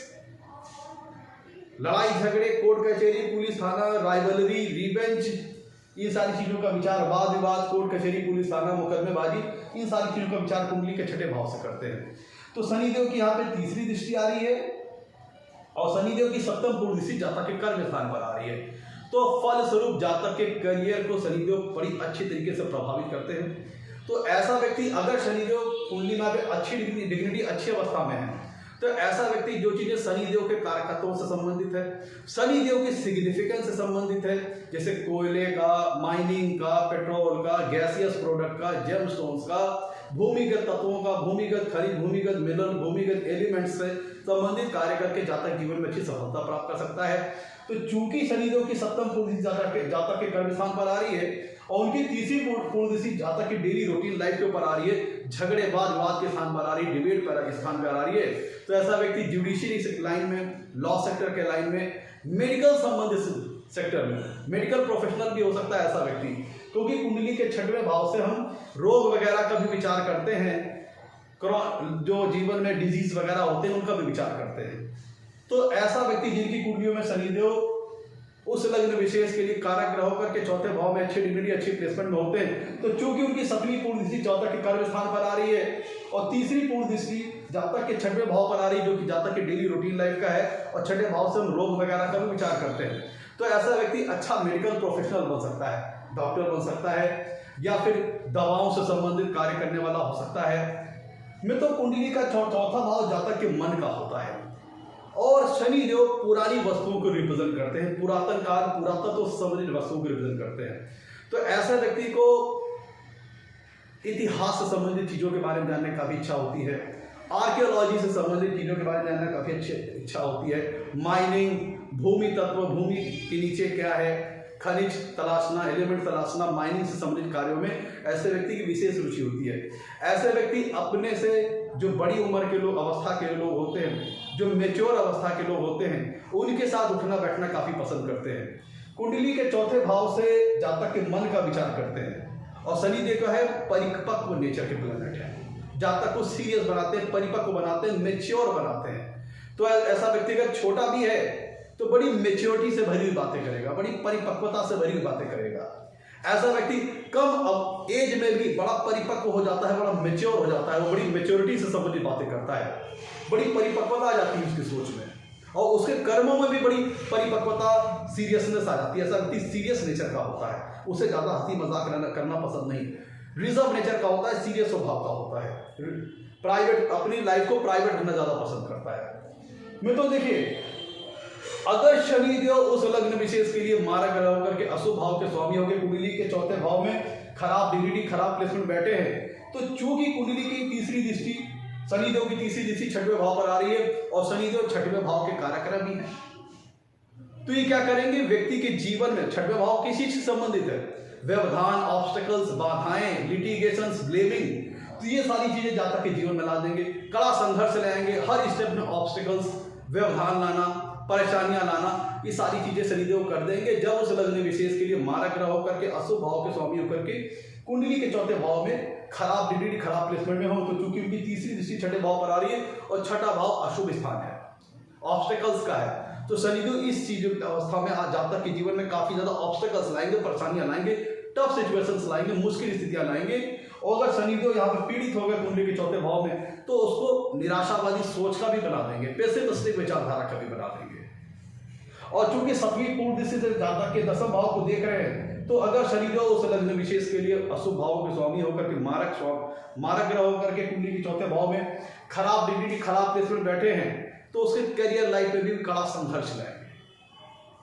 लड़ाई झगड़े, कोर्ट कचहरी, पुलिस थाना, राइवलरी, रिवेंज, इन सारी चीजों का विचार, वाद विवाद, कोर्ट कचहरी, पुलिस थाना, मुकदमेबाजी, इन सारी चीजों का विचार कुंडली के छठे भाव से करते हैं। तो शनिदेव की यहाँ पे तीसरी दृष्टि आ रही है और शनिदेव की सप्तम पूर्ण दृष्टि जातक के कर्म स्थान पर आ रही है। तो फल स्वरूप जातक के करियर को शनिदेव बड़ी अच्छी तरीके से प्रभावित करते हैं। तो ऐसा व्यक्ति अगर शनिदेव कुंडली में अच्छी डिग्निटी, अच्छी अवस्था में है, तो ऐसा व्यक्ति जो चीजें शनिदेव के कारकत्वों से संबंधित है, शनिदेव की सिग्निफिकेंस से संबंधित है, जैसे कोयले का, माइनिंग का, पेट्रोल का, गैसियस प्रोडक्ट का, जेमस्टोन्स का, भूमिगत तत्वों का, भूमिगत खनिज, भूमिगत मिनरल, भूमिगत एलिमेंट्स से संबंधित कार्य करके जातक जीवन में अच्छी सफलता प्राप्त कर सकता है। तो चूंकि शनिदेव की सप्तम पूर्ण जातक के कर्म स्थान पर आ रही है और उनकी तीसरी पूर्ण दृष्टि जातक की डेली रूटीन लाइफ के ऊपर आ रही है, झगड़े वाद विवाद के स्थान पर आ रही है, डिबेट पर स्थान पर आ रही है, तो ऐसा व्यक्ति जुडिशियरी लाइन में, लॉ सेक्टर के लाइन में, मेडिकल संबंधित सेक्टर में, मेडिकल प्रोफेशनल भी हो सकता है ऐसा व्यक्ति, क्योंकि कुंडली के छठवें भाव से हम रोग वगैरह का भी विचार करते हैं, जो जीवन में डिजीज वगैरह होते हैं उनका भी विचार करते हैं। तो ऐसा व्यक्ति जिनकी कुंडलियों में शनिदेव उस लग्न विशेष के लिए कारक ग्रह होकर के चौथे भाव में अच्छी डिग्री, अच्छी प्लेसमेंट में होते हैं, तो चूंकि उनकी सप्तमी पूर्ण दृष्टि जातक के कर्म स्थान पर आ रही है और तीसरी पूर्ण दृष्टि जातक के छठवें भाव पर आ रही है, जो कि जातक के डेली रूटीन लाइफ का है, और छठे भाव से हम रोग वगैरह का भी विचार करते हैं, तो ऐसा व्यक्ति अच्छा मेडिकल प्रोफेशनल बन सकता है, डॉक्टर बन सकता है, या फिर दवाओं से संबंधित कार्य करने वाला हो सकता है। मित्रों कुंडली का चौथा भाव जातक के मन का होता है और शनिदेव पुरानी वस्तुओं को रिप्रेजेंट करते हैं, पुरातन काल, पुरातत्व से संबंधित वस्तुओं को रिप्रेजेंट करते हैं। तो ऐसे व्यक्ति को इतिहास से संबंधित चीजों के बारे में जानने की काफी इच्छा होती है, आर्कियोलॉजी से संबंधित चीजों के बारे में जानने की काफी अच्छी इच्छा होती है, माइनिंग, भूमि तत्व, भूमि के नीचे क्या है, खनिज तलाशना, एलिमेंट तलाशना, माइनिंग से संबंधित कार्यों में ऐसे व्यक्ति की विशेष रुचि होती है। ऐसे व्यक्ति अपने से जो बड़ी उम्र के लोग, अवस्था के लोग होते हैं, जो मेच्योर अवस्था के लोग होते हैं, उनके साथ उठना बैठना काफी पसंद करते हैं। कुंडली के चौथे भाव से जातक के मन का विचार करते हैं और शनिदेव का है परिपक्व नेचर के प्लैनेट है, जातक को सीरियस बनाते हैं, परिपक्व बनाते हैं, मेच्योर बनाते हैं। तो ऐसा व्यक्ति अगर छोटा भी है तो बड़ी मेच्योरिटी से भरी हुई बातें करेगा, बड़ी परिपक्वता से भरी हुई बातें करेगा। ऐसा व्यक्ति कम एज में भी बड़ा परिपक्व हो जाता है, बड़ा मेच्योर हो जाता है, वो बड़ी मेच्योरिटी से संबंधित बातें करता है, बड़ी परिपक्वता आ जाती है उसकी सोच में, और उसके कर्मों में भी बड़ी परिपक्वता, सीरियसनेस आ जाती है। ऐसा व्यक्ति सीरियस नेचर का होता है, उसे ज्यादा हंसी मजाक करना पसंद नहीं, रिजर्व नेचर का होता है, सीरियस स्वभाव का होता है, प्राइवेट, अपनी लाइफ को प्राइवेट रखना ज्यादा पसंद करता है। मैं तो देखिए, अगर शनिदेव उस लग्न विशेष के लिए मारक ग्रह होकर के अशुभ भाव के स्वामी होकर कुंडली के चौथे भाव में खराब डिग्निटी, खराब प्लेसमेंट बैठे हैं, तो चूंकि कुंडली की तीसरी दृष्टि, शनिदेव की तीसरी दृष्टि छठवें भाव पर आ रही है और शनिदेव छठवें भाव के कारक ग्रह भी है, तो ये क्या करेंगे, व्यक्ति के जीवन में छठवें भाव किसी चीज से संबंधित है, व्यवधान, ऑब्स्टेकल्स, बाधाएं, लिटिगेशंस, ब्लेमिंग, तो ये सारी चीजें जातक के जीवन में ला देंगे। कड़ा संघर्ष लाएंगे, हर स्टेप में ऑब्स्टिकल्स, व्यवधान लाना, परेशानियां लाना, ये सारी चीजें शनिदेव कर देंगे। जब उस लग्न विशेष के लिए मारक ग्रह होकर के, अशुभ भाव के स्वामी होकर के कुंडली के चौथे भाव में खराब डिग्री, खराब प्लेसमेंट में हो, तो चूंकि उनकी तीसरी दृष्टि छठे भाव पर आ रही है और छठा भाव अशुभ स्थान है, ऑब्स्टिकल्स का है, तो शनिदेव इस चीज अवस्था में आज जातक के जीवन में काफी ज्यादा ऑब्स्टिकल्स लाएंगे, परेशानियां लाएंगे, टफ सिचुएशंस लाएंगे, मुश्किल स्थितियां लाएंगे। और अगर शनिदेव यहाँ पर पीड़ित हो गए कुंडली के चौथे भाव में, तो उसको निराशावादी सोच का भी बना देंगे, पेसिमिस्टिक विचारधारा का भी बना देंगे। और चूंकि सतवीं पूर्ण दृष्टि से जातक के दसम भाव को देख रहे हैं, तो अगर शनिदेव उस लग्न विशेष के लिए अशुभ भाव के स्वामी होकर के मारक ग्रह होकर के कुंडली के चौथे भाव में खराब डिग्री, खराब प्लेसमेंट बैठे हैं, तो उसके करियर लाइफ में भी कड़ा संघर्ष लाएंगे,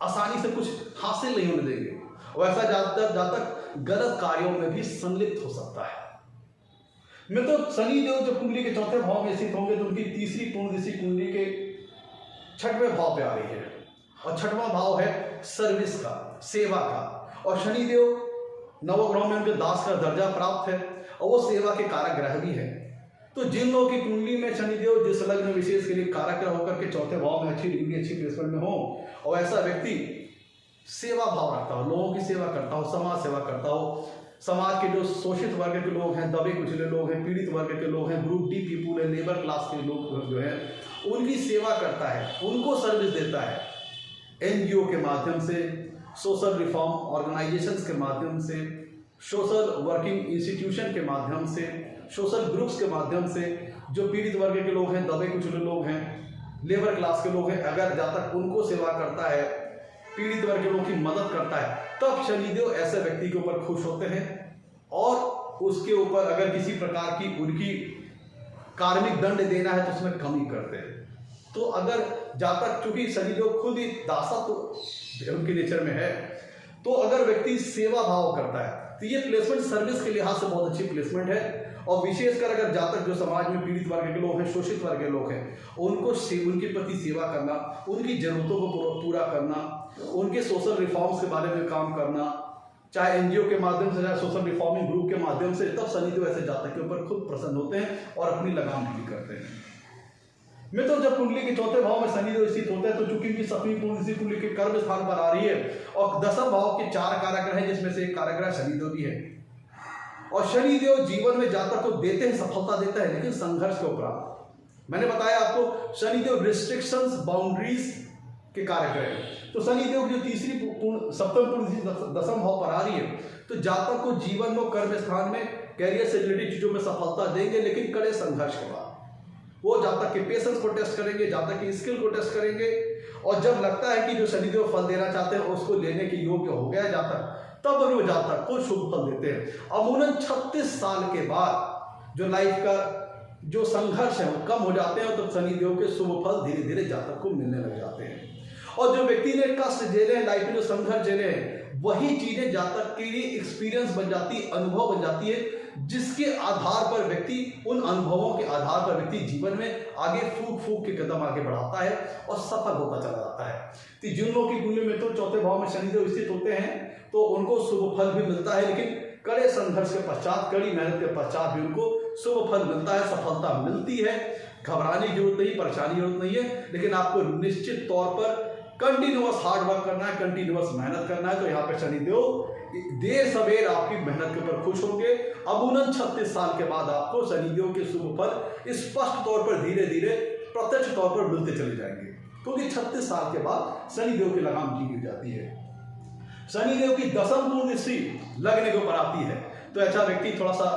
आसानी से कुछ हासिल नहीं होने देंगे। और ऐसा जातक गलत कार्यों में भी संलिप्त हो सकता है। मैं तो शनिदेव जब कुंडली के चौथे भाव में स्थित होंगे, तो उनकी तीसरी पूर्ण दृष्टि कुंडली के छठवें भाव पे आ रही है, और छठवां भाव है सर्विस का, सेवा का। और शनिदेव नवग्रह में उनके दास का दर्जा प्राप्त है, और वो सेवा के कारक ग्रह भी है। तो जिन लोगों की कुंडली में शनिदेव जिस लग्न विशेष के लिए कारक ग्रह होकर के चौथे भाव में अच्छी डिग्री, अच्छी प्लेसमेंट में हो, और ऐसा व्यक्ति सेवा भाव रखता हो, लोगों की सेवा करता हो, समाज सेवा करता हो, समाज के जो शोषित वर्ग के लोग हैं, दबे कुचले लोग हैं, पीड़ित वर्ग के लोग हैं, ग्रुप डी पीपुल है, लेबर क्लास के लोग जो है, उनकी सेवा करता है, उनको सर्विस देता है, एनजीओ के माध्यम से, सोशल रिफॉर्म ऑर्गेनाइजेशंस के माध्यम से, सोशल वर्किंग इंस्टीट्यूशन के माध्यम से, सोशल ग्रुप्स के माध्यम से, जो पीड़ित वर्ग के लोग हैं, दबे कुचले लोग हैं, लेबर क्लास के लोग हैं, अगर जातक उनको सेवा करता है, पीड़ित वर्ग के लोगों की मदद करता है, तब शनिदेव ऐसे व्यक्ति के ऊपर खुश होते हैं, और उसके ऊपर अगर किसी प्रकार की उनकी कार्मिक दंड देना है तो उसमें कमी करते हैं। तो अगर जातक, चूंकि शनिदेव खुद ही दासत्व उनके नेचर में है, तो अगर व्यक्ति सेवा भाव करता है, तो ये प्लेसमेंट सर्विस के लिहाज से बहुत अच्छी प्लेसमेंट है। और विशेषकर अगर जातक जो समाज में पीड़ित वर्ग के लोग हैं, शोषित वर्ग के लोग हैं, उनको उनके प्रति सेवा करना, उनकी जरूरतों को पूरा करना, उनके सोशल रिफॉर्म्स के बारे में काम करना, चाहे एनजीओ के माध्यम से, चाहे सोशल रिफॉर्मिंग ग्रुप के माध्यम से, तब शनिदेव ऐसे जातक के ऊपर खुद प्रसन्न होते हैं और अपनी लगाम ढीली करते हैं। मैं तो जब कुंडली के चौथे भाव में शनिदेव स्थित होता है, तो चूंकि उनकी सतवीं पूर्ण कुंडली के कर्म स्थान पर आ रही है, और दसम भाव के 4 कारक हैं, जिसमें से एक कारक ग्रह शनिदेव भी है। और शनिदेव जीवन में जातक को देते हैं, सफलता देता है, लेकिन संघर्ष के उपरांत। मैंने बताया आपको शनिदेव रिस्ट्रिक्शंस, बाउंड्रीज के कारक ग्रह। तो शनिदेव की जो तीसरी सप्तम पूर्ण दसम भाव पर आ रही है, तो जातक को जीवन में, कर्म स्थान में, कैरियर से रिलेटेड चीजों में सफलता देंगे, लेकिन कड़े संघर्ष के बाद। वो जातक के पेशेंस को टेस्ट करेंगे, जातक की स्किल को टेस्ट करेंगे, और जब लगता है कि जो शनिदेव फल देना चाहते हैं उसको लेने के योग्य हो गया जातक, तब वो जातक को शुभ फल देते हैं। अमूमन 36 साल के बाद जो लाइफ का जो संघर्ष है वो कम हो जाते हैं, तो शनिदेव के शुभ फल धीरे धीरे जातक को मिलने लग जाते हैं। और जो व्यक्ति ने कष्ट झेले हैं, लाइफ में जो संघर्ष झेले हैं, वही चीजें जातक के लिए एक्सपीरियंस बन जाती है, अनुभव बन जाती है, जिसके आधार पर व्यक्ति, उन अनुभवों के आधार पर व्यक्ति जीवन में आगे फूक के कदम आगे बढ़ाता है और सफल होता चला जाता है। तो जिन लोगों की कुंडली में तो चौथे भाव में शनिदेव स्थित होते हैं, तो उनको शुभ फल भी मिलता है, लेकिन कड़े संघर्ष के पश्चात, कड़ी मेहनत के पश्चात भी उनको शुभ फल मिलता है, सफलता मिलती है। घबराने की जरूरत नहीं, परेशानी की जरूरत नहीं है, लेकिन आपको निश्चित तौर पर कंटिन्यूअस हार्ड वर्क करना है, कंटिन्यूअस मेहनत करना है। तो यहाँ पे शनिदेव देर सवेर आपकी मेहनत के ऊपर खुश होंगे। अमूमन 36 साल के बाद आपको शनिदेव के शुभ फल स्पष्ट तौर पर धीरे धीरे प्रत्यक्ष तौर पर मिलते चले जाएंगे, क्योंकि 36 साल के बाद शनिदेव की लगाम ढीली हो जाती है। शनिदेव की दसम पूर्ण दृष्टि लगने के ऊपर आती है, तो ऐसा व्यक्ति थोड़ा सा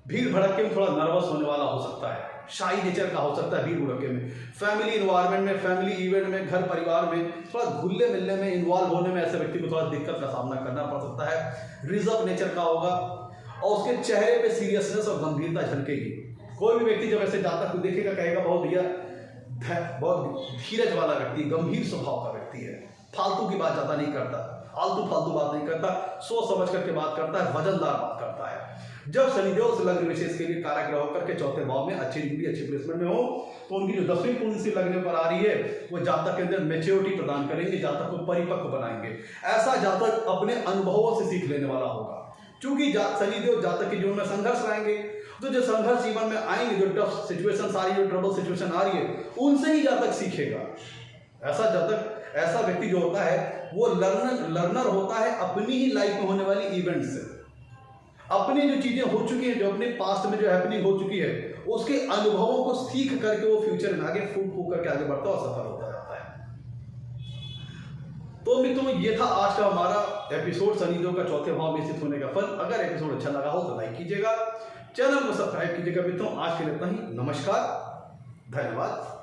भीड़ भड़के में थोड़ा नर्वस होने वाला हो सकता है, शाही नेचर का हो सकता है, भीड़ भड़के में, फैमिली इन्वायरमेंट में, फैमिली इवेंट में, घर परिवार में थोड़ा घुलने मिलने में, इन्वॉल्व होने में ऐसे व्यक्ति को थोड़ा दिक्कत का सामना करना पड़ सकता है। रिजर्व नेचर का होगा, और उसके चेहरे पे सीरियसनेस और गंभीरता झलकेगी। कोई भी व्यक्ति जब ऐसे जातक को देखेगा कहेगा बहुत धीरज वाला व्यक्ति, गंभीर स्वभाव का व्यक्ति है, फालतू की बात ज्यादा नहीं करता, आलतू फालतू बात नहीं करता, सोच समझ करके बात करता है, वजनदार बात करता है। जब शनिदेव लग्न विशेष के लिए कारक ग्रह होकर के चौथे भाव में अच्छी डिग्री, अच्छी प्लेसमेंट में हो, तो उनकी जो 10वीं पूर्ण से लगने पर आ रही है, वो जातक के अंदर मेच्योरिटी प्रदान करेंगे, जातक को परिपक्व बनाएंगे। ऐसा जातक अपने अनुभवों से सीख लेने वाला होगा, क्योंकि शनिदेव जातक के जीवन में संघर्ष लाएंगे। तो जो संघर्ष जीवन में आएंगे, जो टफ सिचुएशन आ रही है, जो ट्रबल सिचुएशन आ रही है, उनसे ही जब तक सीखेगा। ऐसा व्यक्ति जो होता है वो लर्नर होता है अपनी ही लाइफ में होने वाली इवेंट से। अपनी जो चीजें हो चुकी हैं, जो अपने पास्ट में जो हैपनिंग हो चुकी है, उसके अनुभवों को सीख करके वो फ्यूचर में आगे फूक करके आगे बढ़ता और सफल होता जाता है। तो मित्रों, ये था आज का हमारा एपिसोड, शनिदेव का चौथे भाव में स्थित होने का फल। अगर एपिसोड अच्छा लगा हो तो लाइक कीजिएगा, चैनल को सब्सक्राइब कीजिएगा। मित्रों, आज के लिए इतना ही। नमस्कार, धन्यवाद।